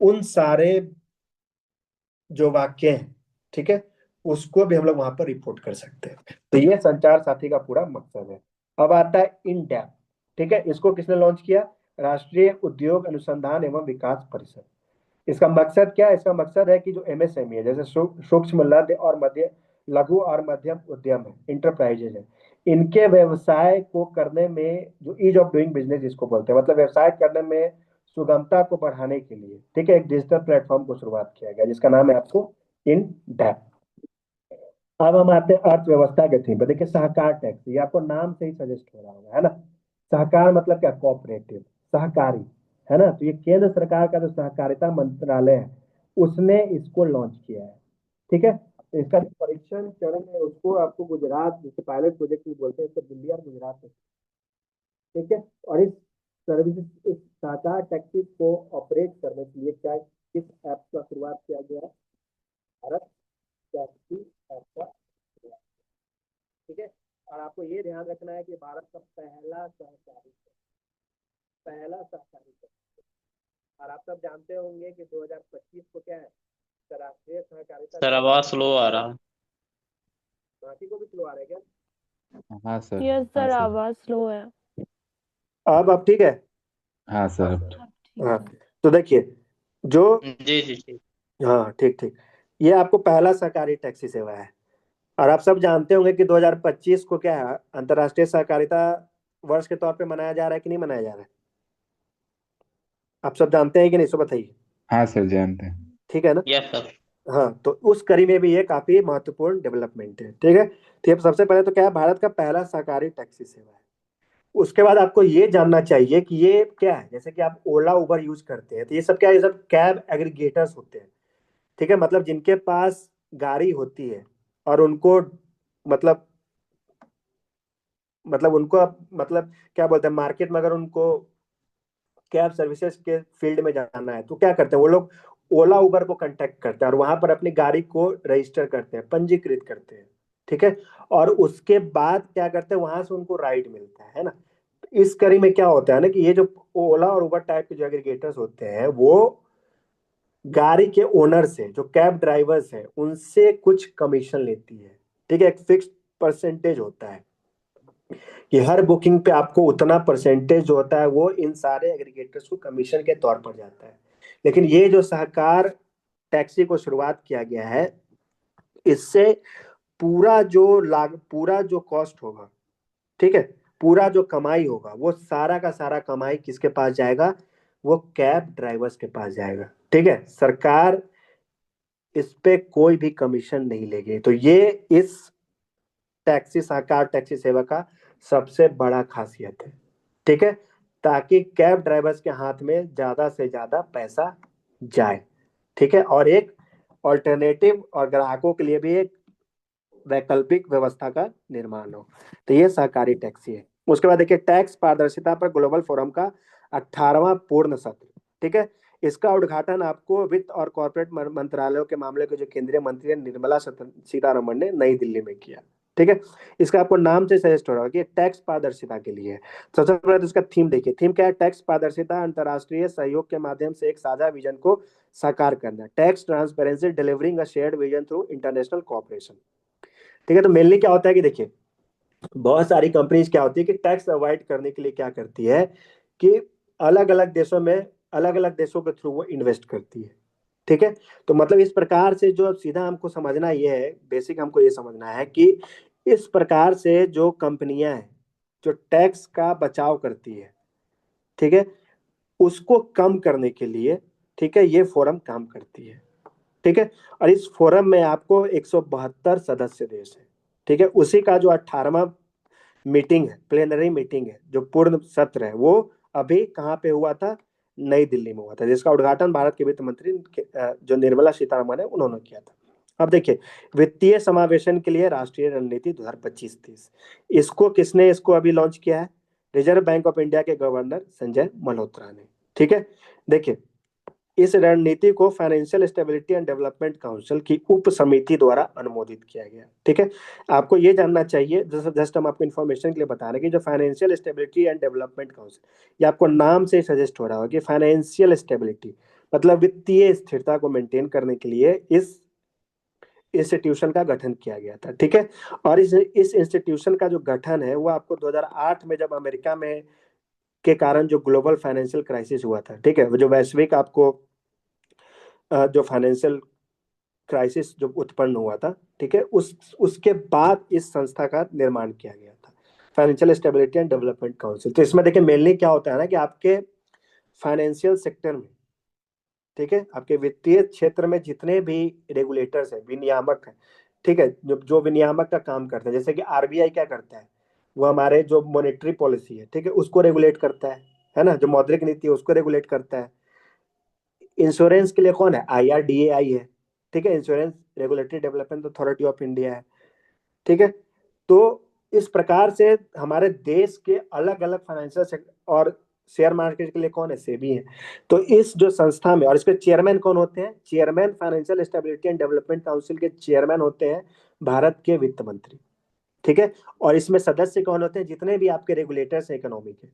उन सारे जो वाक्य हैं, ठीक है, उसको भी हम लोग वहां पर रिपोर्ट कर सकते हैं। तो ये संचार साथी का पूरा मकसद है। अब आता है इन डैप। ठीक है, इसको किसने लॉन्च किया? राष्ट्रीय उद्योग अनुसंधान एवं विकास परिषद। इसका मकसद क्या है? इसका मकसद है कि जो एमएसएमई है, जैसे सूक्ष्म लघु और मध्यम उद्यम है, इंटरप्राइजेज है, इनके व्यवसाय को करने में जो ईज ऑफ डूइंग बिजनेस जिसको बोलते हैं, मतलब व्यवसाय करने में सुगमता को बढ़ाने के लिए, ठीक है, एक डिजिटल प्लेटफॉर्म को शुरुआत किया गया जिसका नाम है आपको इन डैप। अब हम आते हैं अर्थव्यवस्था के थीम पे। देखिए सहकार टैक्स, ये आपको नाम से ही सजेस्ट हो रहा होगा, है ना। सहकार मतलब क्या, कोऑपरेटिव, सहकारी, है ना। तो ये केंद्र सरकार का जो सहकारिता मंत्रालय है उसने इसको लॉन्च किया है, ठीक है। तो इसका जो परीक्षण चरण है उसको आपको गुजरात, जैसे पायलट प्रोजेक्ट भी बोलते हैं, इसको दिल्ली और गुजरात में, ठीक है। और इस सर्विस, इस सहकार टैक्सी को ऑपरेट करने के लिए क्या, किस ऐप का शुरुआत किया गया है, भारत टैक्सी ऐप का, ठीक है। और आपको ये ध्यान रखना है कि भारत का पहला सहकारी क्षेत्र। और आप सब जानते होंगे कि 2025 को क्या है, राष्ट्रीय सहकारिता सर दिवस। आवाज स्लो आ रहा है। रांची को भी स्लो आ रहा है क्या? हाँ सर। यस हाँ सर, सर। आवाज स्लो है। अब ठीक है। हाँ सर अब अब ठीक हाँ, है। तो देखिए जो, जी जी जी। हाँ ठीक ठीक, ये आपको पहला सहकारी टैक्सी सेवा है। और आप सब जानते होंगे कि 2025 को क्या है, अंतर्राष्ट्रीय सहकारिता वर्ष के तौर पे मनाया जा रहा है कि नहीं मनाया जा रहा है? आप सब जानते हैं कि नहीं, सो बताइए। हाँ सर जानते हैं। ठीक है ना। Yes sir. हाँ, तो उस कड़ी में भी ये काफी महत्वपूर्ण डेवलपमेंट है, ठीक है। तो ये सबसे पहले तो क्या है, भारत का पहला सहकारी टैक्सी सेवा है। उसके बाद आपको ये जानना चाहिए कि ये क्या है, जैसे कि आप ओला उबर यूज करते हैं, तो ये सब क्या है, ये सब कैब एग्रीगेटर्स होते हैं, ठीक है। मतलब जिनके पास गाड़ी होती है और उनको, मतलब उनको आप, मतलब क्या बोलते हैं, मार्केट में अगर उनको कैब सर्विसेज के फील्ड में जाना है तो क्या करते हैं वो लोग, ओला उबर को कांटेक्ट करते हैं और वहां पर अपनी गाड़ी को रजिस्टर करते हैं, पंजीकृत करते हैं, ठीक है। और उसके बाद क्या करते हैं, वहां से उनको राइड मिलता है ना। तो इस कड़ी में क्या होता है ना कि ये जो ओला और उबर टाइप के जो एग्रीगेटर्स होते हैं वो गाड़ी के ओनर से, जो कैब ड्राइवर्स हैं उनसे कुछ कमीशन लेती है, ठीक है। एक फिक्स्ड परसेंटेज होता है कि हर बुकिंग पे आपको उतना परसेंटेज जो होता है वो इन सारे एग्रीगेटर्स को कमीशन के तौर पर जाता है। लेकिन ये जो सहकार टैक्सी को शुरुआत किया गया है, इससे पूरा जो कॉस्ट होगा, ठीक है, पूरा जो कमाई होगा वो सारा का सारा कमाई किसके पास जाएगा, वो कैब ड्राइवर्स के पास जाएगा, ठीक है। सरकार इस पे कोई भी कमीशन नहीं लेगी। तो ये इस सहकार टैक्सी सेवा का सबसे बड़ा खासियत है, ठीक है। ताकि कैब ड्राइवर्स के हाथ में ज्यादा से ज्यादा पैसा जाए, ठीक है। और एक ऑल्टरनेटिव और ग्राहकों के लिए भी एक वैकल्पिक व्यवस्था का निर्माण हो। तो ये सहकारी टैक्सी है। उसके बाद देखिए टैक्स पारदर्शिता पर ग्लोबल फोरम का 18वां पूर्ण सत्र, ठीक है। इसका उद्घाटन आपको वित्त और कॉर्पोरेट मंत्रालयों के मामले के जो केंद्रीय मंत्री है निर्मला सीतारमण ने नई दिल्ली में किया, ठीक है। इसका आपको नाम से सजेस्ट हो रहा है कि टैक्स पारदर्शिता के लिए है। सबसे पहले तो इसका थीम देखिए, थीम क्या है, टैक्स पारदर्शिता अंतर्राष्ट्रीय सहयोग के माध्यम से एक साझा विजन को साकार करना, tax transparency delivering a shared vision through international cooperation, ठीक है। तो मेनली क्या होता है कि देखिए बहुत सारी कंपनीज क्या होती है कि टैक्स अवॉइड करने के लिए क्या करती है कि अलग अलग देशों में, अलग अलग देशों के थ्रू वो इन्वेस्ट करती है, ठीक है। तो मतलब इस प्रकार से जो सीधा हमको समझना ये है, बेसिक हमको ये समझना है कि इस प्रकार से जो कंपनियां हैं जो टैक्स का बचाव करती है, ठीक है, उसको कम करने के लिए, ठीक है, ये फोरम काम करती है, ठीक है। और इस फोरम में आपको 172 सदस्य देश है, ठीक है। उसी का जो 18वां मीटिंग है, प्लेनरी मीटिंग है, जो पूर्ण सत्र है, वो अभी कहाँ पे हुआ था, नई दिल्ली में हुआ था, जिसका उद्घाटन भारत के वित्त मंत्री जो निर्मला सीतारमण है उन्होंने किया था। अब देखिए वित्तीय समावेशन के लिए राष्ट्रीय रणनीति 2025-30, इसको किसने इसको अभी लॉन्च किया है, रिजर्व बैंक ऑफ इंडिया के गवर्नर संजय मल्होत्रा ने, ठीक है। देखिए इस रणनीति को financial stability and development council की उप समिति द्वारा अनुमोदित किया गया, ठीक है। आपको ये जानना चाहिए, जस्ट हम आपको इन्फॉर्मेशन के लिए बता रहे हैं कि जो financial stability and development council, ये आपको नाम से सजेस्ट हो रहा होगा कि फाइनेंशियल स्टेबिलिटी मतलब वित्तीय स्थिरता को मेंटेन करने के लिए इस इंस्टीट्यूशन का गठन किया गया था, ठीक है। और इस इंस्टीट्यूशन का जो गठन है वो आपको 2008 में जब अमेरिका में के कारण जो ग्लोबल फाइनेंशियल क्राइसिस हुआ था, ठीक है, जो वैश्विक आपको जो फाइनेंशियल क्राइसिस जो उत्पन्न हुआ था, ठीक है, उस उसके बाद इस संस्था का निर्माण किया गया था, financial stability and development council. तो इसमें देखिए मेनली क्या होता है ना कि आपके फाइनेंशियल सेक्टर में, ठीक है, आपके वित्तीय क्षेत्र में जितने भी रेगुलेटर्स हैं, विनियामक हैं, ठीक है, जो जो विनियामक का काम करते हैं, जैसे कि आरबीआई क्या करता है, वो हमारे जो मॉनेटरी पॉलिसी है, ठीक है, उसको रेगुलेट करता है ना, जो मौद्रिक नीति है उसको रेगुलेट करता है। इंश्योरेंस के लिए कौन है, IRDAI है, ठीक है, insurance regulatory development authority of India है, ठीक है। तो इस प्रकार से हमारे देश के अलग अलग फाइनेंशियल सेक्टर और शेयर मार्केट के लिए कौन है, सेबी है। तो इस जो संस्था में, और इसके चेयरमैन कौन होते हैं, chairman financial stability and development council के चेयरमैन होते हैं भारत के वित्त मंत्री, ठीक है। और इसमें सदस्य कौन होते हैं, जितने भी आपके रेगुलेटर्स हैं इकोनॉमी के,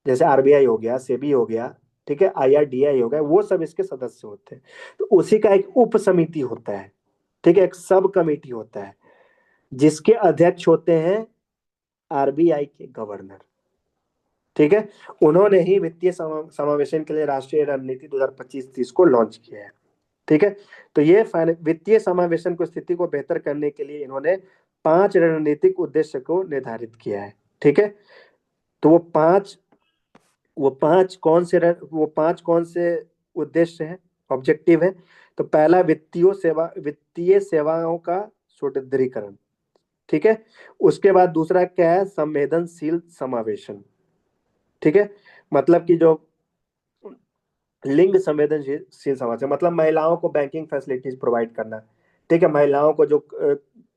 जैसे आरबीआई हो गया, सेबी हो गया, ठीक है, IRDAI हो गया, वो सब इसके सदस्य होते हैं। तो उसी का एक उप समिति होता है, ठीक है, एक सब कमेटी होता है, जिसके अध्यक्ष होते हैं आरबीआई के गवर्नर, ठीक है। उन्होंने ही वित्तीय समावेशन के लिए राष्ट्रीय रणनीति 2025-30 को लॉन्च किया है, ठीक है। तो ये वित्तीय समावेशन को स्थिति को बेहतर करने के लिए इन्होंने 5 रणनीतिक उद्देश्य को निर्धारित किया है, ठीक है। तो वो पांच कौन से उद्देश्य हैं, ऑब्जेक्टिव है। तो पहला, वित्तीय सेवाओं का सुदृढ़ीकरण, ठीक है। उसके बाद दूसरा क्या है, संवेदनशील समावेशन, ठीक है, मतलब कि जो लिंग संवेदनशील समाज है, मतलब महिलाओं को बैंकिंग फैसिलिटीज प्रोवाइड करना, ठीक है, महिलाओं को जो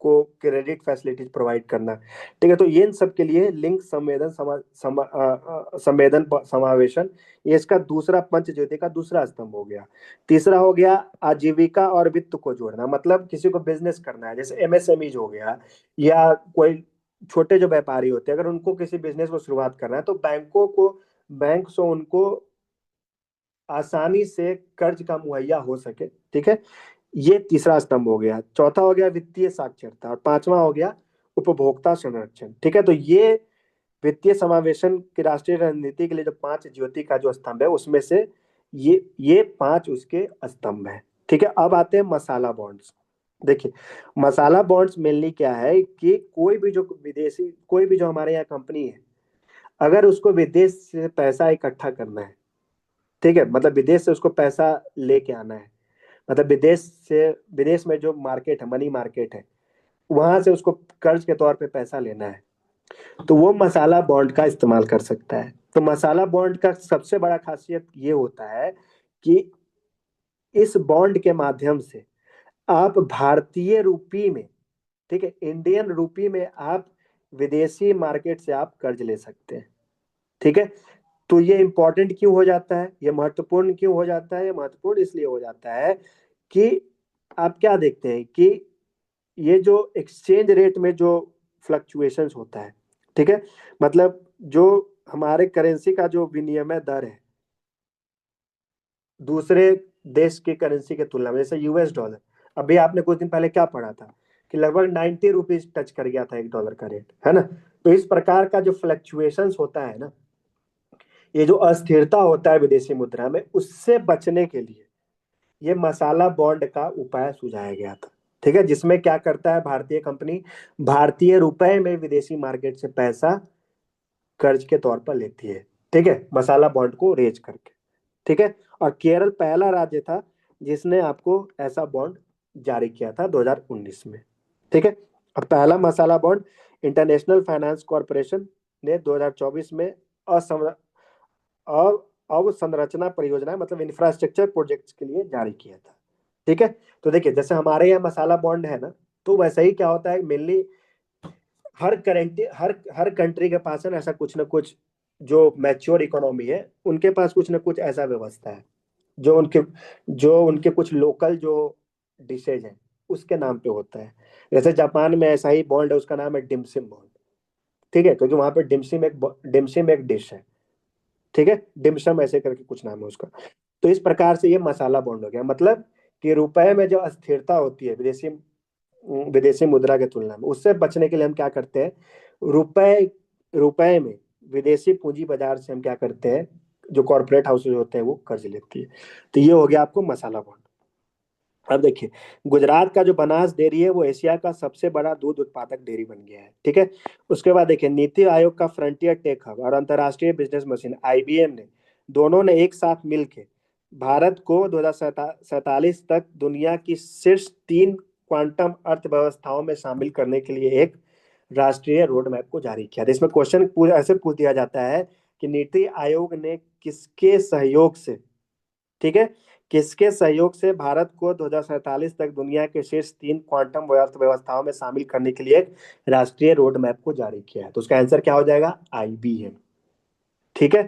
को क्रेडिट फैसिलिटीज प्रोवाइड करना, ठीक है। तो ये इन सब के लिए लिंग समावेशन, ये इसका दूसरा पंचज्योति का दूसरा स्तंभ हो गया। तीसरा हो गया आजीविका और वित्त को जोड़ना, मतलब किसी को बिजनेस करना है, जैसे MSMEज हो गया, या कोई छोटे जो व्यापारी होते हैं, अगर उनको किसी बिजनेस को शुरुआत करना है तो बैंक से उनको आसानी से कर्ज का मुहैया हो सके, ठीक है। ये तीसरा स्तंभ हो गया। चौथा हो गया वित्तीय साक्षरता, और पांचवा हो गया उपभोक्ता संरक्षण, ठीक है। तो ये वित्तीय समावेशन की राष्ट्रीय रणनीति के लिए जो 5 ज्योति का जो स्तंभ है, उसमें से ये 5 उसके स्तंभ है, ठीक है। अब आते हैं मसाला बॉन्ड्स। देखिए, मसाला बॉन्ड्स मेनली क्या है कि कोई भी जो हमारे यहाँ कंपनी है, अगर उसको विदेश से पैसा इकट्ठा करना है, ठीक है, मतलब विदेश से उसको पैसा लेके आना है, मतलब विदेश में जो मार्केट है, मनी मार्केट है, वहां से उसको कर्ज के तौर पे पैसा लेना है, तो वो मसाला बॉन्ड का इस्तेमाल कर सकता है। तो मसाला बॉन्ड का सबसे बड़ा खासियत ये होता है कि इस बॉन्ड के माध्यम से आप भारतीय रूपी में, ठीक है, इंडियन रूपी में आप विदेशी मार्केट से आप कर्ज ले सकते हैं, ठीक है। तो ये इंपॉर्टेंट क्यों हो जाता है, ये महत्वपूर्ण क्यों हो जाता है, ये महत्वपूर्ण इसलिए हो जाता है कि आप क्या देखते हैं कि ये जो एक्सचेंज रेट में जो फ्लक्चुएशंस होता है, ठीक है, मतलब जो हमारे करेंसी का जो विनिमय दर है दूसरे देश की करेंसी के तुलना में, जैसे US डॉलर, अभी आपने कुछ दिन पहले क्या पढ़ा था कि लगभग 90 रुपीज टच कर गया था $1 का रेट, है ना। तो इस प्रकार का जो फ्लक्चुएशंस होता है ना, ये जो अस्थिरता होता है विदेशी मुद्रा में, उससे बचने के लिए ये मसाला बॉन्ड का उपाय सुझाया गया था, ठीक है, जिसमें क्या करता है भारतीय कंपनी, भारतीय रुपए में विदेशी मार्केट से पैसा कर्ज के तौर पर लेती है, ठीक है, मसाला बॉन्ड को रेज करके, ठीक है। और केरल पहला राज्य था जिसने आपको ऐसा बॉन्ड जारी किया था 2019 में, ठीक है। अब पहला मसाला बॉन्ड इंटरनेशनल फाइनेंस कॉरपोरेशन ने 2024 में असम और अवसंरचना परियोजना, मतलब इंफ्रास्ट्रक्चर प्रोजेक्ट्स के लिए जारी किया था, ठीक है। तो देखिए, जैसे हमारे यहाँ मसाला बॉन्ड है ना, तो वैसे ही क्या होता है, मेनली हर कंट्री के पास है ना ऐसा कुछ ना कुछ, जो मैच्योर इकोनॉमी है उनके पास कुछ ना कुछ ऐसा व्यवस्था है, जो उनके कुछ लोकल जो डिशेज हैं उसके नाम पे होता है। जैसे जापान में ऐसा ही बॉन्ड है, उसका नाम है डिम्सिम बॉन्ड, ठीक है, क्योंकि वहां पे डिम्सिम एक डिश है, ठीक है, डिम्सम ऐसे करके कुछ नाम है उसका। तो इस प्रकार से ये मसाला बॉन्ड हो गया, मतलब कि रुपए में जो अस्थिरता होती है विदेशी विदेशी मुद्रा के तुलना में, उससे बचने के लिए हम क्या करते हैं, रुपए रुपए में विदेशी पूंजी बाजार से हम क्या करते हैं, जो कॉर्पोरेट हाउसेज होते हैं वो कर्ज लेती है। तो ये हो गया आपको मसाला बॉन्ड। अब देखिए, गुजरात का जो बनास डेयरी है वो एशिया का सबसे बड़ा दूध उत्पादक डेयरी बन गया है, ठीक है। उसके बाद देखिए, नीति आयोग का फ्रंटियर टेक हब और अंतरराष्ट्रीय बिजनेस मशीन IBM ने, दोनों ने एक साथ मिलकर भारत को 2047 तक दुनिया की शीर्ष 3 क्वांटम अर्थव्यवस्थाओं में शामिल करने के लिए एक राष्ट्रीय रोड मैप को जारी किया था। इसमें क्वेश्चन ऐसे पूछ दिया जाता है कि नीति आयोग ने किसके सहयोग से, ठीक है, किसके सहयोग से भारत को 2047 तक दुनिया के शीर्ष 3 क्वांटम अर्थव्यवस्थाओं में शामिल करने के लिए एक राष्ट्रीय रोड मैप को जारी किया है। तो उसका आंसर क्या हो जाएगा? IBM। ठीक है,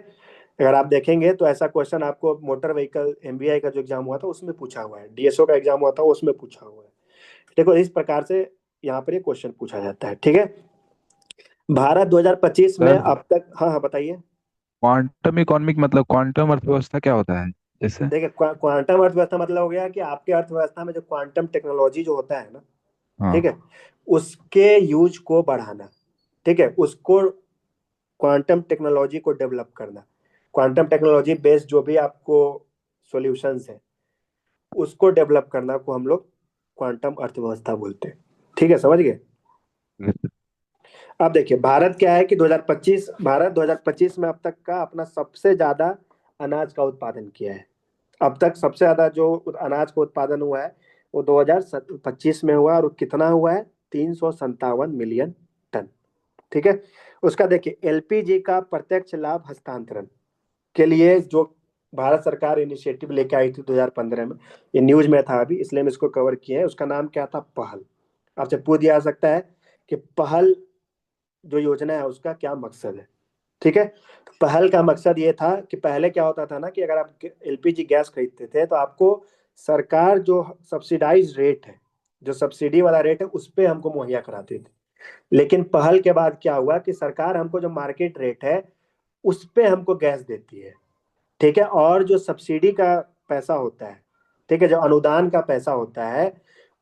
अगर आप देखेंगे तो ऐसा क्वेश्चन आपको मोटर व्हीकल MBI का जो एग्जाम हुआ था उसमें पूछा हुआ है, DSO का एग्जाम हुआ था उसमें पूछा हुआ है। देखो इस प्रकार से यहाँ पर ये क्वेश्चन पूछा जाता है। ठीक है, भारत 2025 में सर, अब तक, हाँ हाँ बताइए। क्वांटम इकोनॉमिक मतलब क्वांटम अर्थव्यवस्था क्या होता है जैसे? देखिए क्वांटम अर्थव्यवस्था मतलब हो गया कि आपके अर्थव्यवस्था में जो क्वांटम टेक्नोलॉजी जो होता है ना, ठीक हाँ। है, उसके यूज को बढ़ाना, ठीक है, उसको क्वांटम टेक्नोलॉजी को डेवलप करना, क्वांटम टेक्नोलॉजी बेस्ड जो भी आपको सॉल्यूशंस है उसको डेवलप करना को हम लोग क्वांटम अर्थव्यवस्था बोलते हैं। ठीक है, समझ गए? अब देखिए भारत क्या है कि 2025, भारत 2025 में अब तक का अपना सबसे ज्यादा अनाज का उत्पादन किया है। अब तक सबसे ज्यादा जो अनाज का उत्पादन हुआ है वो 2025 में हुआ, और कितना हुआ है? 357 मिलियन टन। ठीक है, उसका देखिए LPG का प्रत्यक्ष लाभ हस्तांतरण के लिए जो भारत सरकार इनिशिएटिव लेके आई थी 2015 में, ये न्यूज में था अभी इसलिए हम इसको कवर किए हैं। उसका नाम क्या था? पहल। आपसे पूछ दिया जा सकता है कि पहल जो योजना है उसका क्या मकसद है। ठीक है, तो पहल का मकसद ये था कि पहले क्या होता था ना कि अगर आप LPG गैस खरीदते थे तो आपको सरकार जो सब्सिडाइज रेट है, जो सब्सिडी वाला रेट है उस पे हमको मुहैया कराती थी। लेकिन पहल के बाद क्या हुआ कि सरकार हमको जो मार्केट रेट है उस पे हमको गैस देती है। ठीक है, और जो सब्सिडी का पैसा होता है, ठीक है, जो अनुदान का पैसा होता है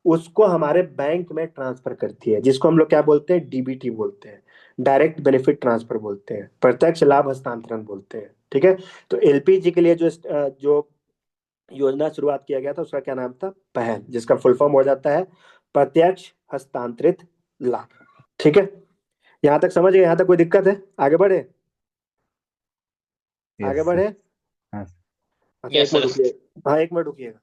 उसको हमारे बैंक में ट्रांसफर करती है, जिसको हम लोग क्या बोलते हैं? DBT बोलते हैं, डायरेक्ट बेनिफिट ट्रांसफर बोलते हैं, प्रत्यक्ष लाभ हस्तांतरण बोलते हैं। ठीक है, तो LPG के लिए जो योजना शुरुआत किया गया था उसका क्या नाम था? पहल, जिसका फुल फॉर्म हो जाता है प्रत्यक्ष हस्तांतरित लाभ। ठीक है, यहाँ तक समझ गए? यहाँ तक कोई दिक्कत है? आगे बढ़े? आगे यस सर। बढ़े? हाँ। अच्छा एक यस मिनट सर। रुकिए, हाँ एक मिनट रुकिएगा।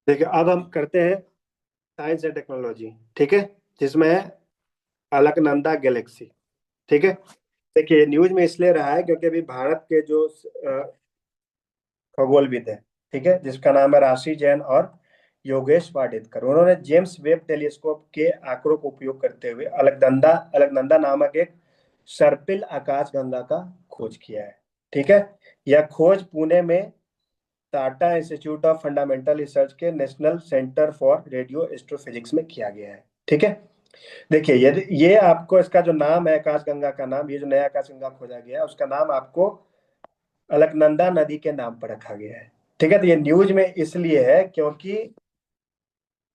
देखिए अब हम करते हैं साइंस एंड टेक्नोलॉजी, ठीक है, जिसमें है अलकनंदा गैलेक्सी। ठीक है, देखिए न्यूज में इसलिए रहा है क्योंकि अभी भारत के जो खगोलविद है, ठीक है, जिसका नाम है राशि जैन और योगेश वाडेकर, उन्होंने जेम्स वेब टेलीस्कोप के आंकड़ों का उपयोग करते हुए अलकनंदा अलकनंदा नामक एक सर्पिल आकाशगंगा का खोज किया है। ठीक है, यह खोज पुणे में Tata institute of fundamental research के national centre for radio astrophysics में किया गया है। ठीक है, देखिए ये आपको इसका जो नाम है आकाशगंगा का नाम, ये जो नया आकाशगंगा खोजा गया है उसका नाम आपको अलकनंदा नदी के नाम पर रखा गया है। ठीक है, तो ये न्यूज में इसलिए है क्योंकि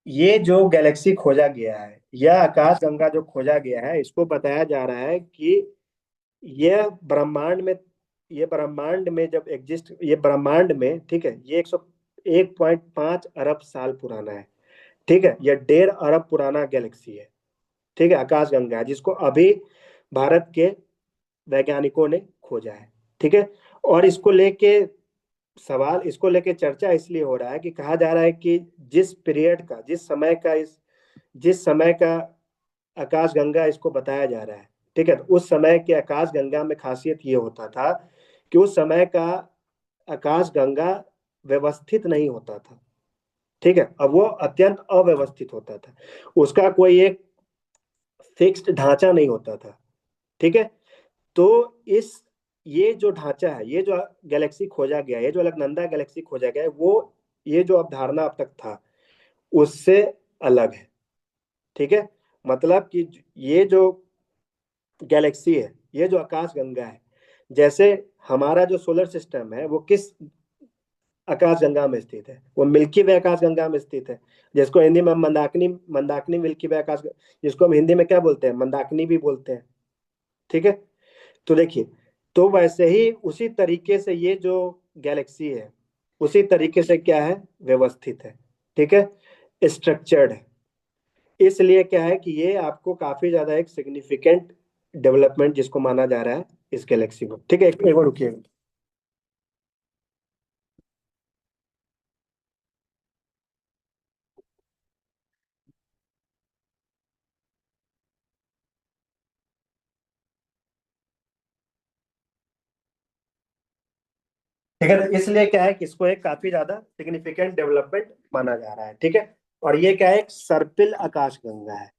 ये जो गैलेक्सी खोजा गया है, यह आकाशगंगा जो खोजा गया है, इसको बताया जा रहा है कि यह ब्रह्मांड में, ये ब्रह्मांड में जब एग्जिस्ट, ये ब्रह्मांड में, ठीक है, ये 101.5 अरब साल पुराना है। ठीक है, यह 1.5 अरब पुराना गैलेक्सी है। ठीक है, आकाशगंगा है जिसको अभी भारत के वैज्ञानिकों ने खोजा है। ठीक है, और इसको लेके सवाल, इसको लेके चर्चा इसलिए हो रहा है कि कहा जा रहा है कि जिस पीरियड का, जिस समय का आकाशगंगा इसको बताया जा रहा है, ठीक है, तो उस समय के आकाशगंगा में खासियत ये होता था कि उस समय का आकाशगंगा व्यवस्थित नहीं होता था। ठीक है, अब वो अत्यंत अव्यवस्थित होता था, उसका कोई एक फिक्स्ड ढांचा नहीं होता था। ठीक है, तो इस ये जो ढांचा है, ये जो गैलेक्सी खोजा गया है, ये जो अलकनंदा गैलेक्सी खोजा गया है, वो ये जो अवधारणा अब तक था उससे अलग है। ठीक है, मतलब कि ये जो गैलेक्सी है, ये जो आकाश गंगा है, जैसे हमारा जो सोलर सिस्टम है वो किस आकाशगंगा में स्थित है, वो मिल्की वे आकाशगंगा में स्थित है, जिसको हिंदी में मंदाकिनी मंदाकिनी मिल्की वे आकाश, जिसको हम हिंदी में क्या बोलते हैं, मंदाकिनी भी बोलते हैं। ठीक है, तो देखिए, तो वैसे ही उसी तरीके से ये जो गैलेक्सी है उसी तरीके से क्या है, व्यवस्थित है। ठीक है, स्ट्रक्चर्ड है। इसलिए क्या है कि ये आपको काफी ज्यादा एक सिग्निफिकेंट डेवलपमेंट जिसको माना जा रहा है इस गैलेक्सी को। ठीक है, एक बार रुकिए। ठीक है, तो इसलिए क्या है कि इसको एक काफी ज्यादा सिग्निफिकेंट डेवलपमेंट माना जा रहा है। ठीक है, और ये क्या है, एक सर्पिल आकाशगंगा है।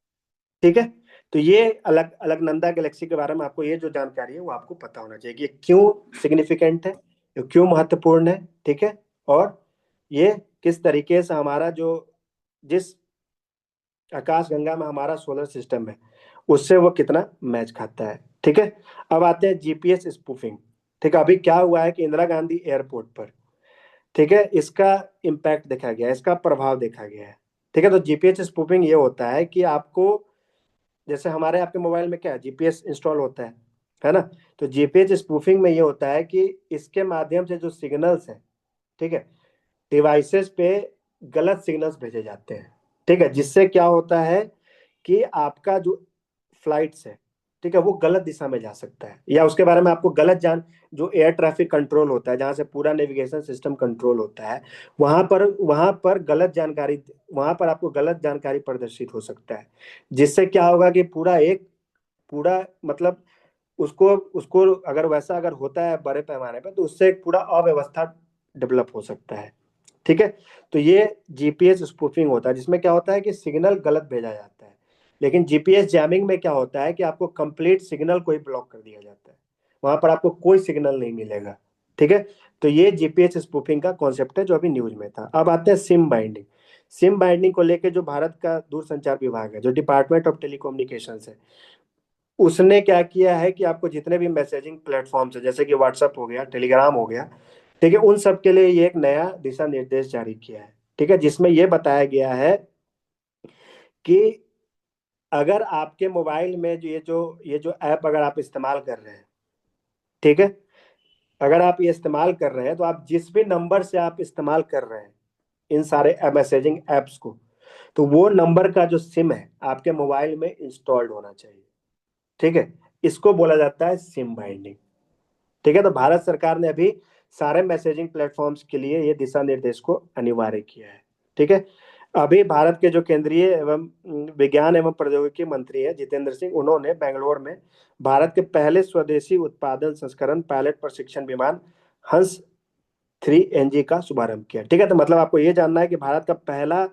ठीक है, तो ये अलग अलकनंदा गैलेक्सी के बारे में आपको ये जो जानकारी है वो आपको पता होना चाहिए कि ये क्यों सिग्निफिकेंट है, ये क्यों महत्वपूर्ण है। ठीक है, और ये किस तरीके से हमारा जो जिस आकाशगंगा में हमारा सोलर सिस्टम है उससे वो कितना मैच खाता है। ठीक है, अब आते हैं जीपीएस स्पूफिंग। ठीक है, अभी क्या हुआ है कि इंदिरा गांधी एयरपोर्ट पर, ठीक है, इसका इम्पैक्ट देखा गया है, इसका प्रभाव देखा गया है। ठीक है, तो जीपीएस स्पूफिंग ये होता है कि आपको, जैसे हमारे आपके मोबाइल में क्या जीपीएस इंस्टॉल होता है ना, तो जीपीएस स्पूफिंग में ये होता है कि इसके माध्यम से जो सिग्नल्स हैं, ठीक है, डिवाइसेस पे गलत सिग्नल्स भेजे जाते हैं। ठीक है, जिससे क्या होता है कि आपका जो फ्लाइट्स है, ठीक है, वो गलत दिशा में जा सकता है, या उसके बारे में आपको गलत जान, जो एयर ट्रैफिक कंट्रोल होता है जहां से पूरा नेविगेशन सिस्टम कंट्रोल होता है, वहां पर गलत जानकारी, वहां पर आपको गलत जानकारी प्रदर्शित हो सकता है। जिससे क्या होगा कि पूरा मतलब उसको उसको अगर वैसा अगर होता है बड़े पैमाने पे तो उससे एक पूरा अव्यवस्था डेवलप हो सकता है। ठीक है, तो ये जीपीएस स्पूफिंग होता है, जिसमें क्या होता है कि सिग्नल गलत भेजा जाता है। लेकिन जीपीएस जैमिंग में क्या होता है कि आपको कंप्लीट सिग्नल को ही ब्लॉक कर दिया जाता है, वहां पर आपको कोई सिग्नल नहीं मिलेगा। ठीक है, तो ये जीपीएस स्पूफिंग का कॉन्सेप्ट है जो अभी न्यूज में था। अब आते हैं सिम बाइंडिंग। सिम बाइंडिंग को लेकर जो भारत का दूरसंचार विभाग है, जो डिपार्टमेंट ऑफ टेलीकम्युनिकेशन है, उसने क्या किया है कि आपको जितने भी मैसेजिंग प्लेटफॉर्म्स है, जैसे कि व्हाट्सएप हो गया, टेलीग्राम हो गया, ठीक है, उन सब के लिए ये एक नया दिशा निर्देश जारी किया है। ठीक है, जिसमें ये बताया गया है कि अगर आपके मोबाइल में जो ये जो ऐप अगर आप इस्तेमाल कर रहे हैं, ठीक है, अगर आप ये इस्तेमाल कर रहे हैं तो आप जिस भी नंबर से आप इस्तेमाल कर रहे हैं इन सारे मैसेजिंग ऐप्स को, तो वो नंबर का जो सिम है आपके मोबाइल में इंस्टॉल्ड होना चाहिए। ठीक है, इसको बोला जाता है सिम बाइंडिंग। ठीक है, तो भारत सरकार ने अभी सारे मैसेजिंग प्लेटफॉर्म्स के लिए ये दिशा निर्देश को अनिवार्य किया है। ठीक है, अभी भारत के जो केंद्रीय एवं विज्ञान एवं प्रौद्योगिकी मंत्री है जितेंद्र सिंह, उन्होंने बेंगलोर में भारत के पहले स्वदेशी उत्पादन संस्करण पायलट प्रशिक्षण विमान हंस 3NG का शुभारंभ किया। ठीक है, तो मतलब आपको ये जानना है कि भारत का पहला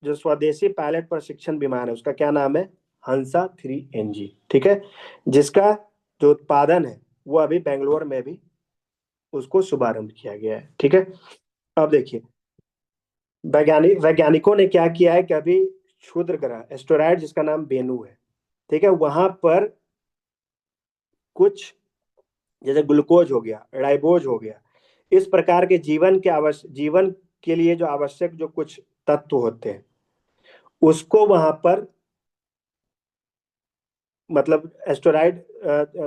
जो स्वदेशी पायलट प्रशिक्षण विमान है उसका क्या नाम है, हंसा 3NG। ठीक है, जिसका जो उत्पादन है वो अभी बेंगलोर में भी उसको शुभारंभ किया गया है। ठीक है, अब देखिए, वैज्ञानिकों ने क्या किया है कि अभी क्षुद्र ग्रह एस्टेरॉयड जिसका नाम बेनू है, ठीक है, वहां पर कुछ, जैसे ग्लूकोज हो गया, राइबोज हो गया, इस प्रकार के जीवन के लिए जो आवश्यक जो कुछ तत्व होते हैं उसको वहां पर, मतलब एस्टेरॉयड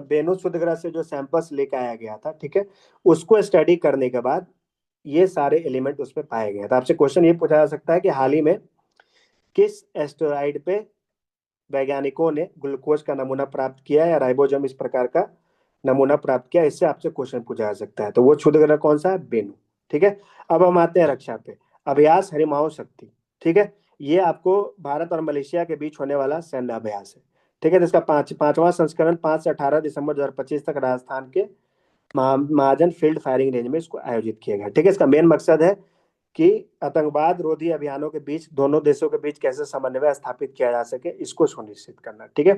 बेनू क्षुद्र ग्रह से जो सैंपल्स लेके आया गया था, ठीक है, उसको स्टडी करने के बाद ये सारे एलिमेंट उसमें पाए गए। तो आपसे क्वेश्चन ये पूछा जा सकता है कि हाल ही में किस एस्टेरॉयड पे वैज्ञानिकों ने ग्लूकोज का नमूना प्राप्त किया या राइबोसोम इस प्रकार का नमूना प्राप्त किया, इससे आपसे क्वेश्चन पूछा जा सकता है। तो वो क्षुद्र ग्रह कौन सा है, बेनू। ठीक है, अब हम आते हैं रक्षा पे। अभ्यास हरिमाओ शक्ति, ठीक है, ये आपको भारत और मलेशिया के बीच होने वाला सैन्य अभ्यास है। ठीक है, तो इसका पांचवा संस्करण 5 से 18 दिसंबर 2025 तक राजस्थान के महाजन फील्ड फायरिंग रेंज में इसको आयोजित किया गया। ठीक है, इसका मेन मकसद है कि आतंकवाद रोधी अभियानों के बीच, दोनों देशों के बीच कैसे समन्वय स्थापित किया जा सके इसको सुनिश्चित करना। ठीक है,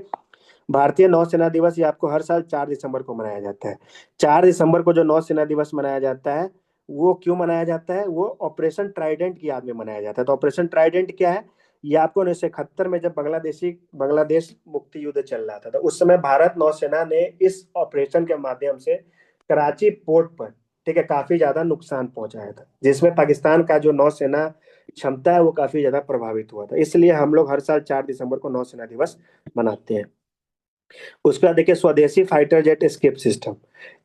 भारतीय नौसेना दिवस ये आपको हर साल 4 दिसंबर को मनाया जाता है। 4 दिसंबर को जो नौसेना दिवस मनाया जाता है वो क्यों मनाया जाता है, वो ऑपरेशन ट्राइडेंट की याद में मनाया जाता है। तो ऑपरेशन ट्राइडेंट क्या है, ये आपको 1971 में जब बांग्लादेश मुक्ति युद्ध चल रहा था तो उस समय भारत नौसेना ने इस ऑपरेशन के माध्यम से कराची पोर्ट पर ठीक है, काफी ज्यादा नुकसान पहुंचाया था, जिसमें पाकिस्तान का जो नौसेना क्षमता है वो काफी ज्यादा प्रभावित हुआ था। इसलिए हम लोग हर साल 4 दिसंबर को नौसेना दिवस मनाते हैं। उसके बाद देखिए स्वदेशी फाइटर जेट एस्केप सिस्टम,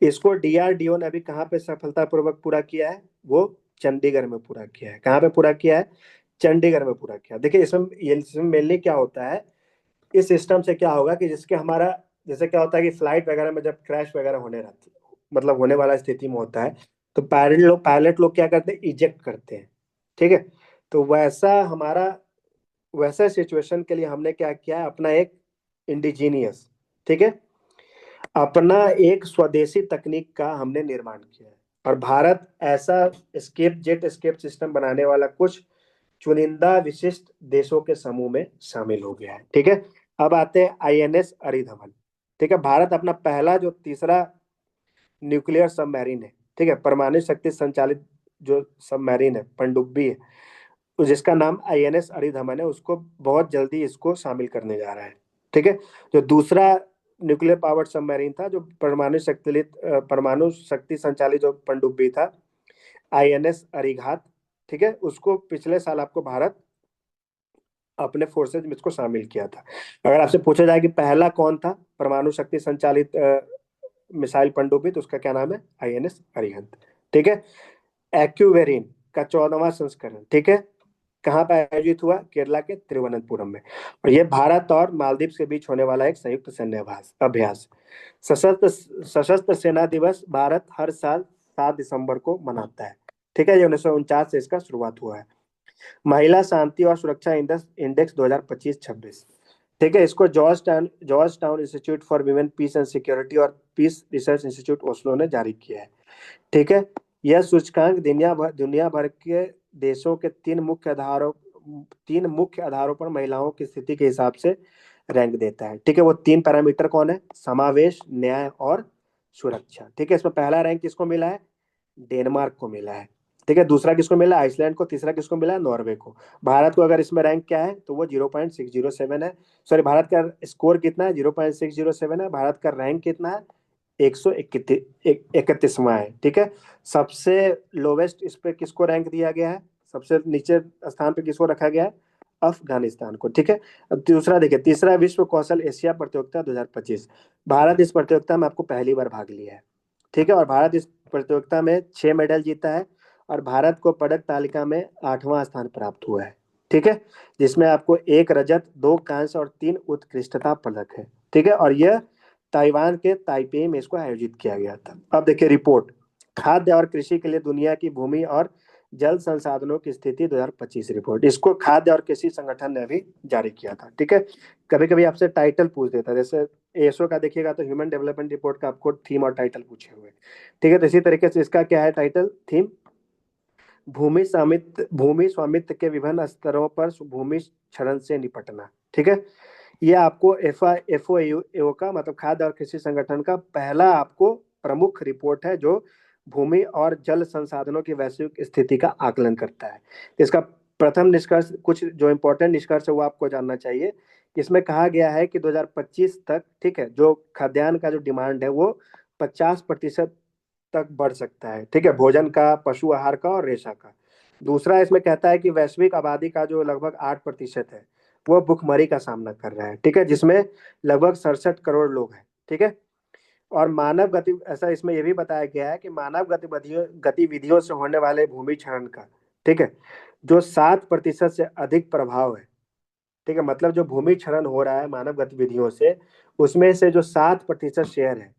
इसको डीआरडीओ ने अभी कहाँ पे सफलतापूर्वक पूरा किया है? वो चंडीगढ़ में पूरा किया है। कहाँ पे पूरा किया है? चंडीगढ़ में पूरा किया। देखिए इसमें मेनली क्या होता है, इस सिस्टम से क्या होगा कि जिसके हमारा, जैसे क्या होता है कि फ्लाइट वगैरह में जब क्रैश वगैरह होने रहती मतलब होने वाला स्थिति में होता है, तो पायलट लोग क्या करते हैं? इजेक्ट करते हैं। ठीक है, तो वैसा सिचुएशन के लिए हमने क्या किया है, अपना एक इंडिजीनियस, ठीक है, अपना एक स्वदेशी तकनीक का हमने निर्माण किया है। और भारत ऐसा जेट एस्केप सिस्टम बनाने वाला कुछ चुनिंदा विशिष्ट देशों के समूह में शामिल हो गया है। ठीक है, अब आते हैं आईएनएस अरिधमन। ठीक है, भारत अपना पहला जो तीसरा न्यूक्लियर सबमरीन है, ठीक है, परमाणु शक्ति संचालित जो सबमरीन है, पनडुब्बी है, जिसका नाम आईएनएस अरिधमन है, उसको बहुत जल्दी इसको शामिल करने जा रहा है। ठीक है, जो दूसरा न्यूक्लियर पावर्ड सबमरीन था, जो परमाणु शक्ति संचालित जो पनडुब्बी था, आईएनएस अरिघात, ठीक है, उसको पिछले साल आपको भारत अपने फोर्सेज में इसको शामिल किया था। अगर आपसे पूछा जाए कि पहला कौन था परमाणु शक्ति संचालित मिसाइल पनडुब्बी, तो उसका क्या नाम है? आईएनएस अरिहंत। ठीक है, एक्यूवेरिन का 14वां संस्करण, ठीक है, कहाँ पर आयोजित हुआ? केरला के तिरुवनंतपुरम में। और ये भारत और मालदीव के बीच होने वाला एक संयुक्त सैन्य अभ्यास। सशस्त्र सेना दिवस भारत हर साल 7 दिसंबर को मनाता है। ठीक है, ये 1949 से इसका शुरुआत हुआ है। महिला शांति और सुरक्षा इंडेक्स 2025-26, ठीक है, इसको Georgetown institute for women peace and security और पीस रिसर्च इंस्टीट्यूट ओस्लो ने जारी किया है। ठीक है, यह सूचकांक दुनिया भर के देशों के तीन मुख्य आधारों पर महिलाओं की स्थिति के हिसाब से रैंक देता है। ठीक है, वो 3 पैरामीटर कौन है? समावेश, न्याय और सुरक्षा। ठीक है, इसमें पहला रैंक किसको मिला है? डेनमार्क को मिला है। ठीक है, दूसरा किसको मिला है? आइसलैंड को। तीसरा किसको मिला है? नॉर्वे को। भारत को अगर इसमें रैंक क्या है, तो वो 0.607 है। सॉरी, भारत का स्कोर कितना है? 0.607 है। भारत का रैंक कितना है? 131वां है। ठीक है, सबसे लोवेस्ट इस पे किसको रैंक दिया गया है? सबसे नीचे स्थान पे किसको रखा गया है? अफगानिस्तान को। ठीक है, अब दूसरा देखिए, तीसरा विश्व कौशल एशिया प्रतियोगिता 2025। भारत इस प्रतियोगिता में आपको पहली बार भाग लिया है। ठीक है, और भारत इस प्रतियोगिता में 6 मेडल जीता है, और भारत को पदक तालिका में 8वां स्थान प्राप्त हुआ है। ठीक है, जिसमें आपको 1 रजत, 2 कांस्य और 3 उत्कृष्टता पदक है। ठीक है, और यह ताइवान के ताइपे में इसको आयोजित किया गया था। अब देखिए रिपोर्ट, खाद्य और कृषि के लिए दुनिया की भूमि और जल संसाधनों की स्थिति 2025 रिपोर्ट, इसको खाद्य और कृषि संगठन ने भी जारी किया था। ठीक है, कभी कभी आपसे टाइटल पूछ देता है, जैसे एसओ का देखिएगा तो ह्यूमन डेवलपमेंट रिपोर्ट का आपको थीम और टाइटल पूछे हुए। ठीक है, तो इसी तरीके से इसका क्या है टाइटल, थीम? भूमि स्वामित्व के विभिन्न स्तरों पर भूमि क्षरण से निपटना। ठीक है, ये आपको एफओ का मतलब खाद्य और कृषि संगठन का पहला आपको प्रमुख रिपोर्ट है, जो भूमि और जल संसाधनों की वैश्विक स्थिति का आकलन करता है। इसका प्रथम निष्कर्ष, कुछ जो इंपॉर्टेंट निष्कर्ष है वो आपको जानना चाहिए। इसमें कहा गया है कि 2025 तक, ठीक है, जो खाद्यान्न का जो डिमांड है वो 50% तक बढ़ सकता है। ठीक है, भोजन का, पशु आहार का और रेशा का। दूसरा इसमें कहता है कि वैश्विक आबादी का जो लगभग 8% है, वो भुखमरी का सामना कर रहा है। ठीक है, जिसमें लगभग 67 करोड़ लोग हैं। ठीक है, और ऐसा इसमें यह भी बताया गया है कि मानव गतिविधियों से होने वाले भूमि क्षरण का, ठीक है, जो 7% से अधिक प्रभाव है। ठीक है, मतलब जो भूमि क्षरण हो रहा है मानव गतिविधियों से, उसमें से जो 7% शेयर है,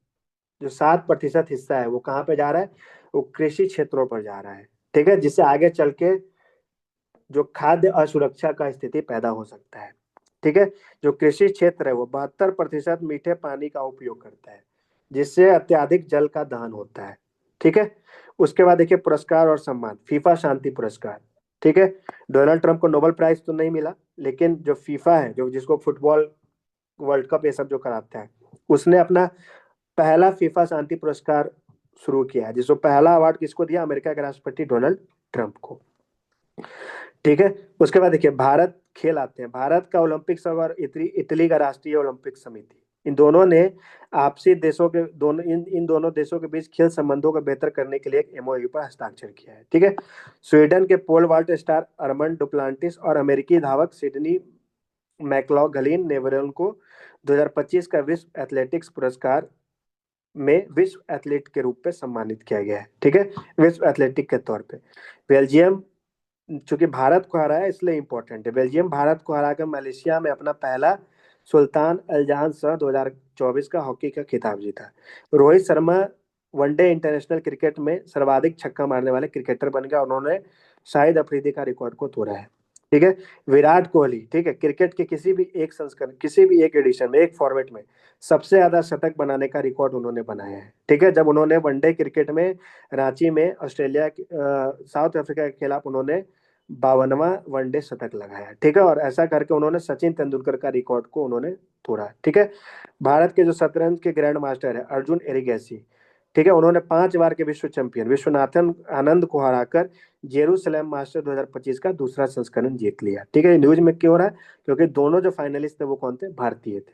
जो 7% हिस्सा है, वो कहाँ पे जा रहा है? वो कृषि क्षेत्रों पर जा रहा है। ठीक है, जिससे आगे चल के जो खाद्य असुरक्षा का स्थिति पैदा हो सकता है। ठीक है, जो कृषि क्षेत्र है वो 72% मीठे पानी का उपयोग करता है, जिससे अत्यधिक जल का दहन होता है। ठीक है, उसके बाद देखिए पुरस्कार और सम्मान, फीफा शांति पुरस्कार। ठीक है, डोनाल्ड ट्रंप को नोबेल प्राइज तो नहीं मिला, लेकिन जो फीफा है, जो जिसको फुटबॉल वर्ल्ड कप ये सब जो कराता है, उसने अपना पहला फीफा शांति पुरस्कार शुरू किया है, जिसको पहला अवार्ड किसको दिया? अमेरिका के राष्ट्रपति डोनाल्ड ट्रंप को। ठीक है, उसके बाद देखिए भारत खेल आते हैं। भारत का ओलंपिक संघ और इटली का राष्ट्रीय ओलंपिक समिति, इन दोनों ने आपसी देशों के दोनों इन दोनों देशों के बीच खेल संबंधों को बेहतर करने के लिए एक एमओयू पर हस्ताक्षर किया है। ठीक है। स्वीडन के पोल वाल्ट स्टार अर्मन डुप्लांटिस और अमेरिकी धावक सिडनी मैकलॉगलिन नेवरन को 2025 का विश्व एथलेटिक्स पुरस्कार में विश्व एथलीट के रूप में सम्मानित किया गया है। ठीक है, विश्व एथलेटिक के तौर पे। बेल्जियम चूंकि भारत को हराया इसलिए इंपॉर्टेंट है। बेल्जियम भारत को हराकर मलेशिया में अपना पहला सुल्तान अल्जान शाह 2024 का हॉकी का खिताब जीता। Rohit Sharma one day international cricket में सर्वाधिक छक्का मारने वाले क्रिकेटर बन गया। उन्होंने शाहिद अफरीदी का रिकॉर्ड को तोड़ा है। ठीक है। विराट कोहली, ठीक है, क्रिकेट के किसी भी एक संस्करण, किसी भी एक एडिशन में, एक फॉर्मेट में सबसे ज्यादा शतक बनाने का रिकॉर्ड उन्होंने बनाया है। ठीक है। जब उन्होंने वनडे क्रिकेट में रांची में साउथ अफ्रीका के खिलाफ उन्होंने 52वां वनडे शतक लगाया। ठीक है। और ऐसा करके उन्होंने सचिन तेंदुलकर का रिकॉर्ड को उन्होंने तोड़ा। ठीक है। भारत के जो शतरंज के ग्रैंड मास्टर है अर्जुन एरिगैसी, ठीक है, उन्होंने 5 बार के विश्व चैंपियन विश्वनाथन आनंद को हराकर जेरूसलम मास्टर 2025 का दूसरा संस्करण जीत लिया। ठीक है। न्यूज में क्यों हो रहा है? क्योंकि दोनों जो फाइनलिस्ट थे वो कौन थे? भारतीय थे।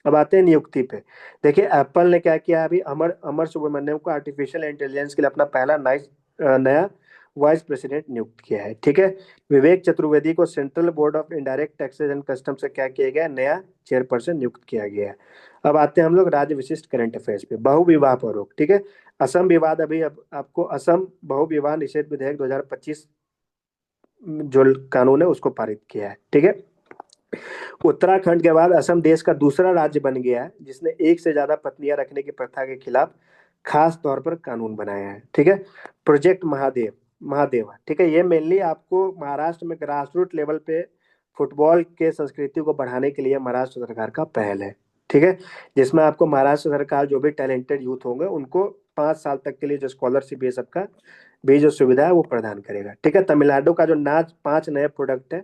अब आते हैं नियुक्ति पे। देखिए एप्पल ने क्या किया अभी, अमर अमर सुब्रमण्यम को आर्टिफिशियल इंटेलिजेंस के लिए अपना पहला नया वाइस प्रेसिडेंट नियुक्त किया है। ठीक है। विवेक चतुर्वेदी को central board of indirect taxes and custom से क्या किया गया? नया चेयरपर्सन नियुक्त किया गया है। अब आते हैं हम लोग राज्य विशिष्ट करंट अफेयर्स पे। बहु विवाह पर रोक। ठीक है। असम विवाद अभी अब आपको असम बहु विवाह निषेध विधेयक 2025 जो कानून है उसको पारित किया है। ठीक है। उत्तराखंड के बाद असम देश का दूसरा राज्य बन गया है जिसने एक से ज्यादा पत्नियां रखने की प्रथा के खिलाफ खास तौर पर कानून बनाया है। ठीक है। प्रोजेक्ट महादेव महादेवा, ठीक है, ये मेनली आपको महाराष्ट्र में ग्रास रूट लेवल पे फुटबॉल के संस्कृति को बढ़ाने के लिए महाराष्ट्र सरकार का पहल है। ठीक है। जिसमें आपको महाराष्ट्र सरकार जो भी टैलेंटेड यूथ होंगे उनको 5 साल तक के लिए जो स्कॉलरशिप ये सबका भी जो सुविधा है वो प्रदान करेगा। ठीक है। तमिलनाडु का जो नाच 5 नए प्रोडक्ट है,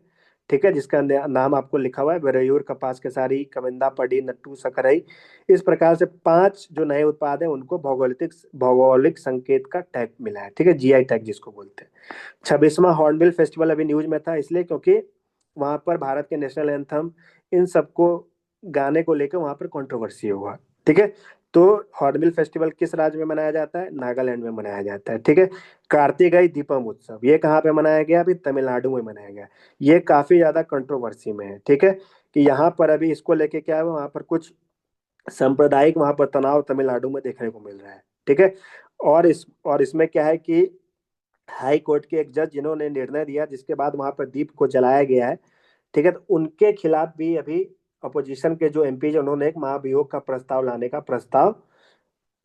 ठीक है, जिसका नाम आपको लिखा हुआ है वेरयूर कपास केसारी कविंदा पड़ी नट्टू सकरई। इस प्रकार से 5 जो नए उत्पाद हैं उनको भौगोलिक संकेत का टैग मिला है। ठीक है, जीआई टैग जिसको बोलते हैं। 26वां हॉर्नबिल फेस्टिवल अभी न्यूज में था इसलिए क्योंकि वहां पर भारत के नेशनल एंथम इन सबको गाने को लेकर वहां पर कंट्रोवर्सी हुआ। ठीक है। तो हॉर्नबिल फेस्टिवल किस राज्य में मनाया जाता है? नागालैंड में मनाया जाता है। ठीक है। कार्तिकेय दीपम उत्सव ये कहाँ पे मनाया गया? अभी तमिलनाडु में मनाया गया। ये काफी ज्यादा कंट्रोवर्सी में है। ठीक है। कि यहाँ पर अभी इसको लेके क्या है, वहां पर कुछ सांप्रदायिक वहां पर तनाव तमिलनाडु में देखने को मिल रहा है। ठीक है। और इसमें क्या है कि हाई कोर्ट के एक जज जिन्होंने निर्णय दिया जिसके बाद वहां पर दीप को जलाया गया है, ठीक है, तो उनके खिलाफ भी अभी अपोजिशन के जो एमपी है उन्होंने एक महाभियोग का प्रस्ताव लाने का प्रस्ताव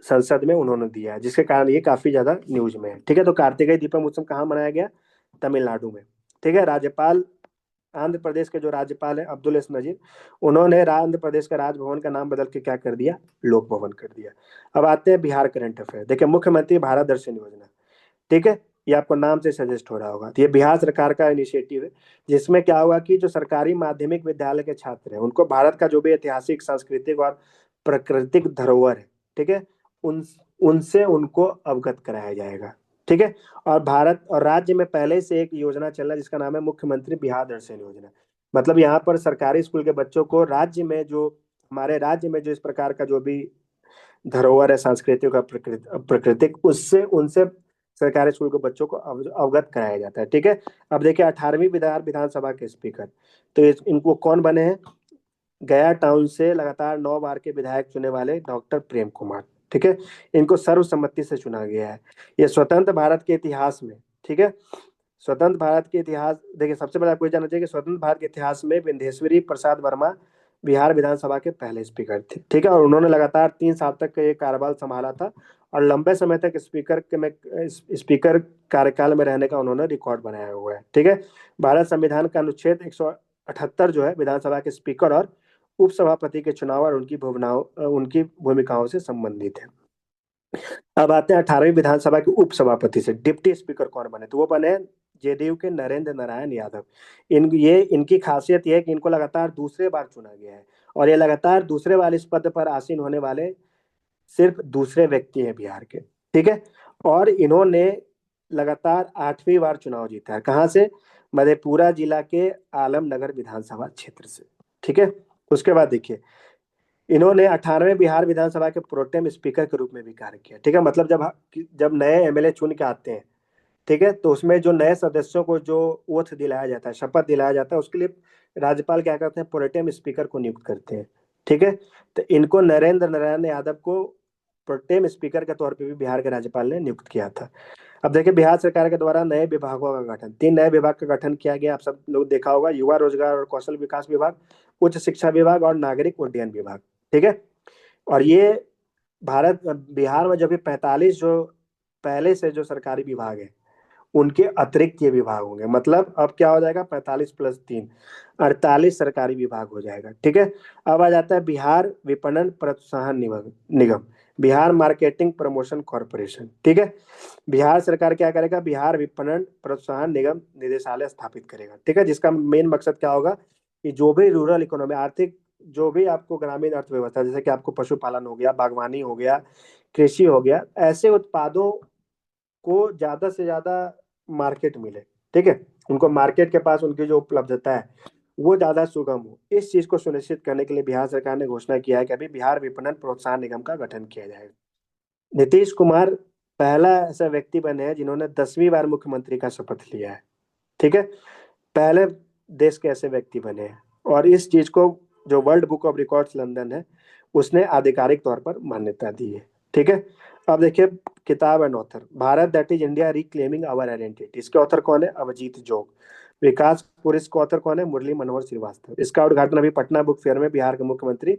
संसद में उन्होंने दिया है, जिसके कारण ये काफी ज्यादा न्यूज में है। ठीक है। तो कार्तिकेय दीपम उत्सव कहाँ मनाया गया? तमिलनाडु में। ठीक है। राज्यपाल आंध्र प्रदेश के जो राज्यपाल है अब्दुल एस नजीर, उन्होंने आंध्र प्रदेश का राजभवन का नाम बदल के क्या कर दिया? लोक भवन कर दिया। अब आते हैं बिहार करंट अफेयर। देखिए मुख्यमंत्री भारत दर्शन योजना, ठीक है, ये आपको नाम से सजेस्ट हो रहा होगा, तो ये बिहार सरकार का इनिशिएटिव है जिसमें क्या हुआ कि जो सरकारी माध्यमिक विद्यालय के छात्र हैं उनको भारत का जो भी ऐतिहासिक सांस्कृतिक और प्राकृतिक धरोहर है, ठीक है, उन उनसे उनको अवगत कराया जाएगा। ठीक है। और भारत और राज्य में पहले से एक योजना चल रहा है जिसका नाम है मुख्यमंत्री बिहार दर्शन योजना। मतलब यहाँ पर सरकारी स्कूल के बच्चों को राज्य में जो हमारे राज्य में जो इस प्रकार का जो भी धरोहर है सांस्कृतिक और प्राकृतिक उससे उनसे सरकारी स्कूल के बच्चों को अवगत कराया जाता है। ठीक है। अब देखिए 18वीं विधानसभा के स्पीकर, तो इनको कौन बने हैं? गया टाउन से लगातार 9 बार के विधायक चुने वाले डॉक्टर प्रेम कुमार। ठीक है। इनको सर्वसम्मति से चुना गया है। ये स्वतंत्र भारत के इतिहास में, ठीक है, स्वतंत्र भारत के इतिहास, देखिए सबसे पहले आपको जानना चाहिए कि स्वतंत्र भारत के इतिहास में विंध्येश्वरी प्रसाद वर्मा बिहार विधानसभा के पहले स्पीकर थे। ठीक है। और उन्होंने लगातार 3 साल तक ये कार्यभार संभाला था और लंबे समय तक स्पीकर कार्यकाल में रहने का उन्होंने रिकॉर्ड बनाया हुआ है। ठीक है। भारत संविधान का अनुच्छेद 178 जो है विधानसभा के स्पीकर और उपसभापति के चुनाव और उनकी भूमिकाओं से संबंधित है। अब आते हैं 18वीं विधानसभा के उपसभापति से। डिप्टी स्पीकर कौन बने? तो वो बने जेडीयू के नरेंद्र नारायण यादव। इनकी खासियत यह है कि इनको लगातार दूसरे बार चुना गया है और ये लगातार दूसरे बार इस पद पर आसीन होने वाले सिर्फ दूसरे व्यक्ति हैं बिहार के। ठीक है। और इन्होंने लगातार 8वीं बार चुनाव जीता है। कहाँ से? मधेपुरा जिला के आलमनगर विधानसभा क्षेत्र से। ठीक है। उसके बाद देखिए इन्होंने 98वें बिहार विधानसभा के प्रोटेम स्पीकर के रूप में भी कार्य किया। ठीक है, मतलब जब नए एमएलए चुन के आते हैं, ठीक है, तो उसमें जो नए सदस्यों को जो ओथ दिलाया जाता है, शपथ दिलाया जाता है, उसके लिए राज्यपाल क्या करते हैं, प्रोटेम स्पीकर को नियुक्त करते हैं। ठीक है, तो इनको नरेंद्र नारायण यादव को प्रोटेम स्पीकर के तौर पे भी बिहार के राज्यपाल ने नियुक्त किया था। अब देखिए, बिहार सरकार के द्वारा नए विभागों का गठन, 3 नए विभाग का गठन किया गया। आप सब लोग देखा होगा, युवा रोजगार और कौशल विकास विभाग, उच्च शिक्षा विभाग और नागरिक उड्डयन विभाग। ठीक है, और ये बिहार में जो भी 45 जो पहले से जो सरकारी विभाग है, उनके अतिरिक्त ये विभाग होंगे। मतलब अब क्या हो जाएगा, 45+3 48 सरकारी विभाग हो जाएगा। ठीक है, अब आ जाता है बिहार विपणन प्रोत्साहन निगम, बिहार मार्केटिंग प्रमोशन कॉरपोरेशन। ठीक है, बिहार सरकार क्या करेगा, बिहार विपणन प्रोत्साहन निगम निदेशालय स्थापित करेगा। ठीक है, जिसका मेन मकसद क्या होगा कि जो भी रूरल इकोनॉमी, आर्थिक, जो भी आपको ग्रामीण अर्थव्यवस्था, जैसे कि आपको पशुपालन हो गया, बागवानी हो गया, कृषि हो गया, ऐसे उत्पादों को ज्यादा से ज्यादा मार्केट मिले। ठीक है, उनको मार्केट के पास उनकी जो उपलब्धता है वो ज्यादा सुगम हो। इस चीज को सुनिश्चित करने के लिए बिहार सरकार ने घोषणा किया है कि अभी बिहार विपणन प्रोत्साहन निगम का गठन किया जाएगा। नीतीश कुमार पहला ऐसा व्यक्ति बने हैं जिन्होंने 10वीं बार मुख्यमंत्री का शपथ लिया है। ठीक है, पहले देश के ऐसे व्यक्ति बने हैं, और इस चीज को जो world book of records London है, उसने आधिकारिक तौर पर मान्यता दी है। ठीक है, अब देखिए, किताब and author, Bharat that is India reclaiming our identity, इसके ऑथर कौन है, अभिजीत जोग। विकास पुरुष का ऑथर कौन है, मुरली मनोहर श्रीवास्तव। इसका उद्घाटन अभी पटना बुक फेयर में बिहार के मुख्यमंत्री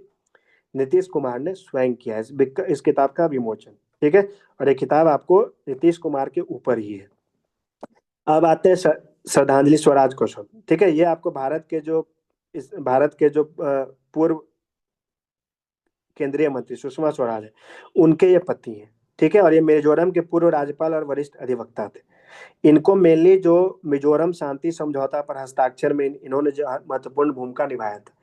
नीतीश कुमार ने स्वयं किया है, इस किताब का विमोचन। ठीक है, और ये किताब आपको नीतीश कुमार के ऊपर ही है। अब आते हैं श्रद्धांजलि स्वराज कौशल। ठीक है, ये आपको भारत के जो पूर्व केंद्रीय मंत्री सुषमा स्वराज है, उनके ये पति हैं। ठीक है, और ये मिजोरम के पूर्व राज्यपाल और वरिष्ठ अधिवक्ता थे। इनको मेनली जो मिजोरम शांति समझौता पर हस्ताक्षर में इन्होंने जो महत्वपूर्ण भूमिका निभाया था,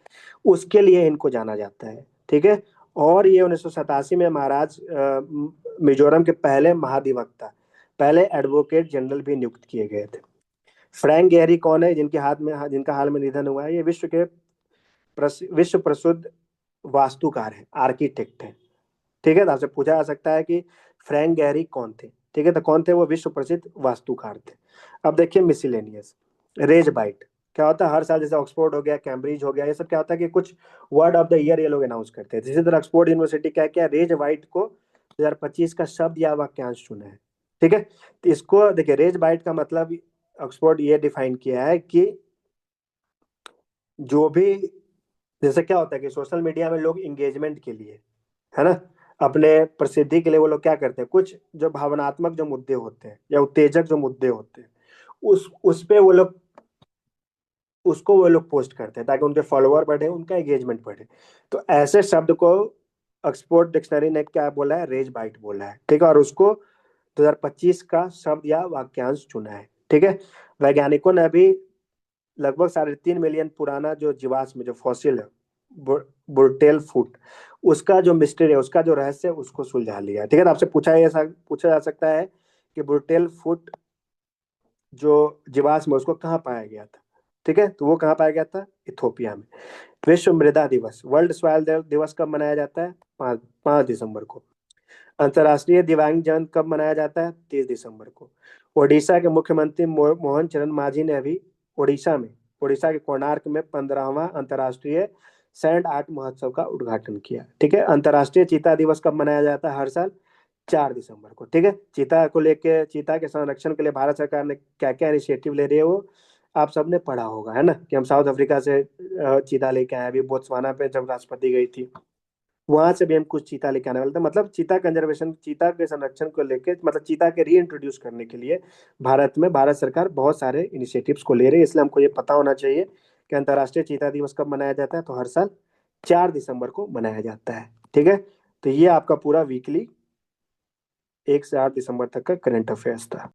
उसके लिए इनको जाना जाता है। ठीक है, और ये 1987 में मिजोरम के पहले महाधिवक्ता, पहले एडवोकेट जनरल भी नियुक्त किए गए थे। फ्रैंक गहरी कौन है, जिनका हाल में निधन हुआ है, ये विश्व प्रसिद्ध वास्तुकार है, आर्किटेक्ट है। ठीक है, तो आपसे पूछा जा सकता है कि फ्रैंक गहरी कौन थे। ठीक है, तो कौन थे, वो विश्व प्रसिद्ध वास्तुकार थे। अब देखिए मिसिलेनियस, रेज बाइट क्या होता है, हर साल जैसे ऑक्सफोर्ड हो गया, कैम्ब्रिज हो गया, ये सब क्या होता है कि कुछ वर्ड ऑफ द ईयर ये लोग अनाउंस करते हैं। इसी तरह ऑक्सफोर्ड यूनिवर्सिटी क्या क्या रेज बाइट को 2025 का शब्द या वाक्यांश चुना है। ठीक है, तो इसको देखिए, रेज बाइट का मतलब ऑक्सफोर्ड ये डिफाइन किया है कि जो भी, जैसे क्या होता है कि सोशल मीडिया में लोग इंगेजमेंट के लिए, है ना, अपने प्रसिद्धि के लिए वो लोग क्या करते हैं, कुछ जो भावनात्मक जो मुद्दे होते हैं या उत्तेजक जो मुद्दे होते हैं, उस पे वो लोग पोस्ट करते हैं ताकि उनके फॉलोअर बढ़े, उनका एंगेजमेंट बढ़े। तो ऐसे शब्द को ऑक्सफोर्ड डिक्शनरी ने क्या बोला है, रेज बाइट बोला है। ठीक है, और उसको 2025 का शब्द या वाक्यांश चुना है। ठीक है, वैज्ञानिकों ने अभी लगभग 3.5 मिलियन पुराना जो जीवाश्म, जो फॉसिल है, बुर्टेल फूट, उसका जो मिस्ट्री है, उसका जो रहस्य है, उसको सुलझा लिया। ठीक है, तो आपसे पूछा जा सकता है कि बुर्टेल फूट जो जीवाश्म है, उसको कहाँ पाया गया था। ठीक है, तो वो कहाँ पाया गया था, इथोपिया में। विश्व मृदा दिवस, वर्ल्ड सॉइल दिवस कब मनाया जाता है, 5 दिसंबर को। अंतर्राष्ट्रीय दिव्यांग जन कब मनाया जाता है, 30 दिसंबर को। ओडिशा के मुख्यमंत्री मोहन चरण मांझी ने अभी उड़ीसा के कोणार्क में 15वां अंतर्राष्ट्रीय सैंड आर्ट महोत्सव का उद्घाटन किया। ठीक है, अंतर्राष्ट्रीय चीता दिवस कब मनाया जाता है, हर साल 4 दिसंबर को। ठीक है, चीता के संरक्षण के लिए भारत सरकार ने क्या क्या इनिशिएटिव ले रही है, वो आप सबने पढ़ा होगा, है ना, कि हम साउथ अफ्रीका से चीता लेके आए, अभी बोत्सवाना पे जब राष्ट्रपति गई थी, वहां से भी हम कुछ चीता लेके आने वाले थे। मतलब चीता कंजर्वेशन, चीता के संरक्षण को लेके, मतलब चीता के रीइंट्रोड्यूस करने के लिए भारत सरकार बहुत सारे इनिशिएटिव्स को ले रही है। इसलिए हमको ये पता होना चाहिए कि अंतर्राष्ट्रीय चीता दिवस कब मनाया जाता है, तो हर साल 4 दिसंबर को मनाया जाता है। ठीक है, तो ये आपका पूरा वीकली 1 से 8 दिसंबर तक का करंट अफेयर्स था।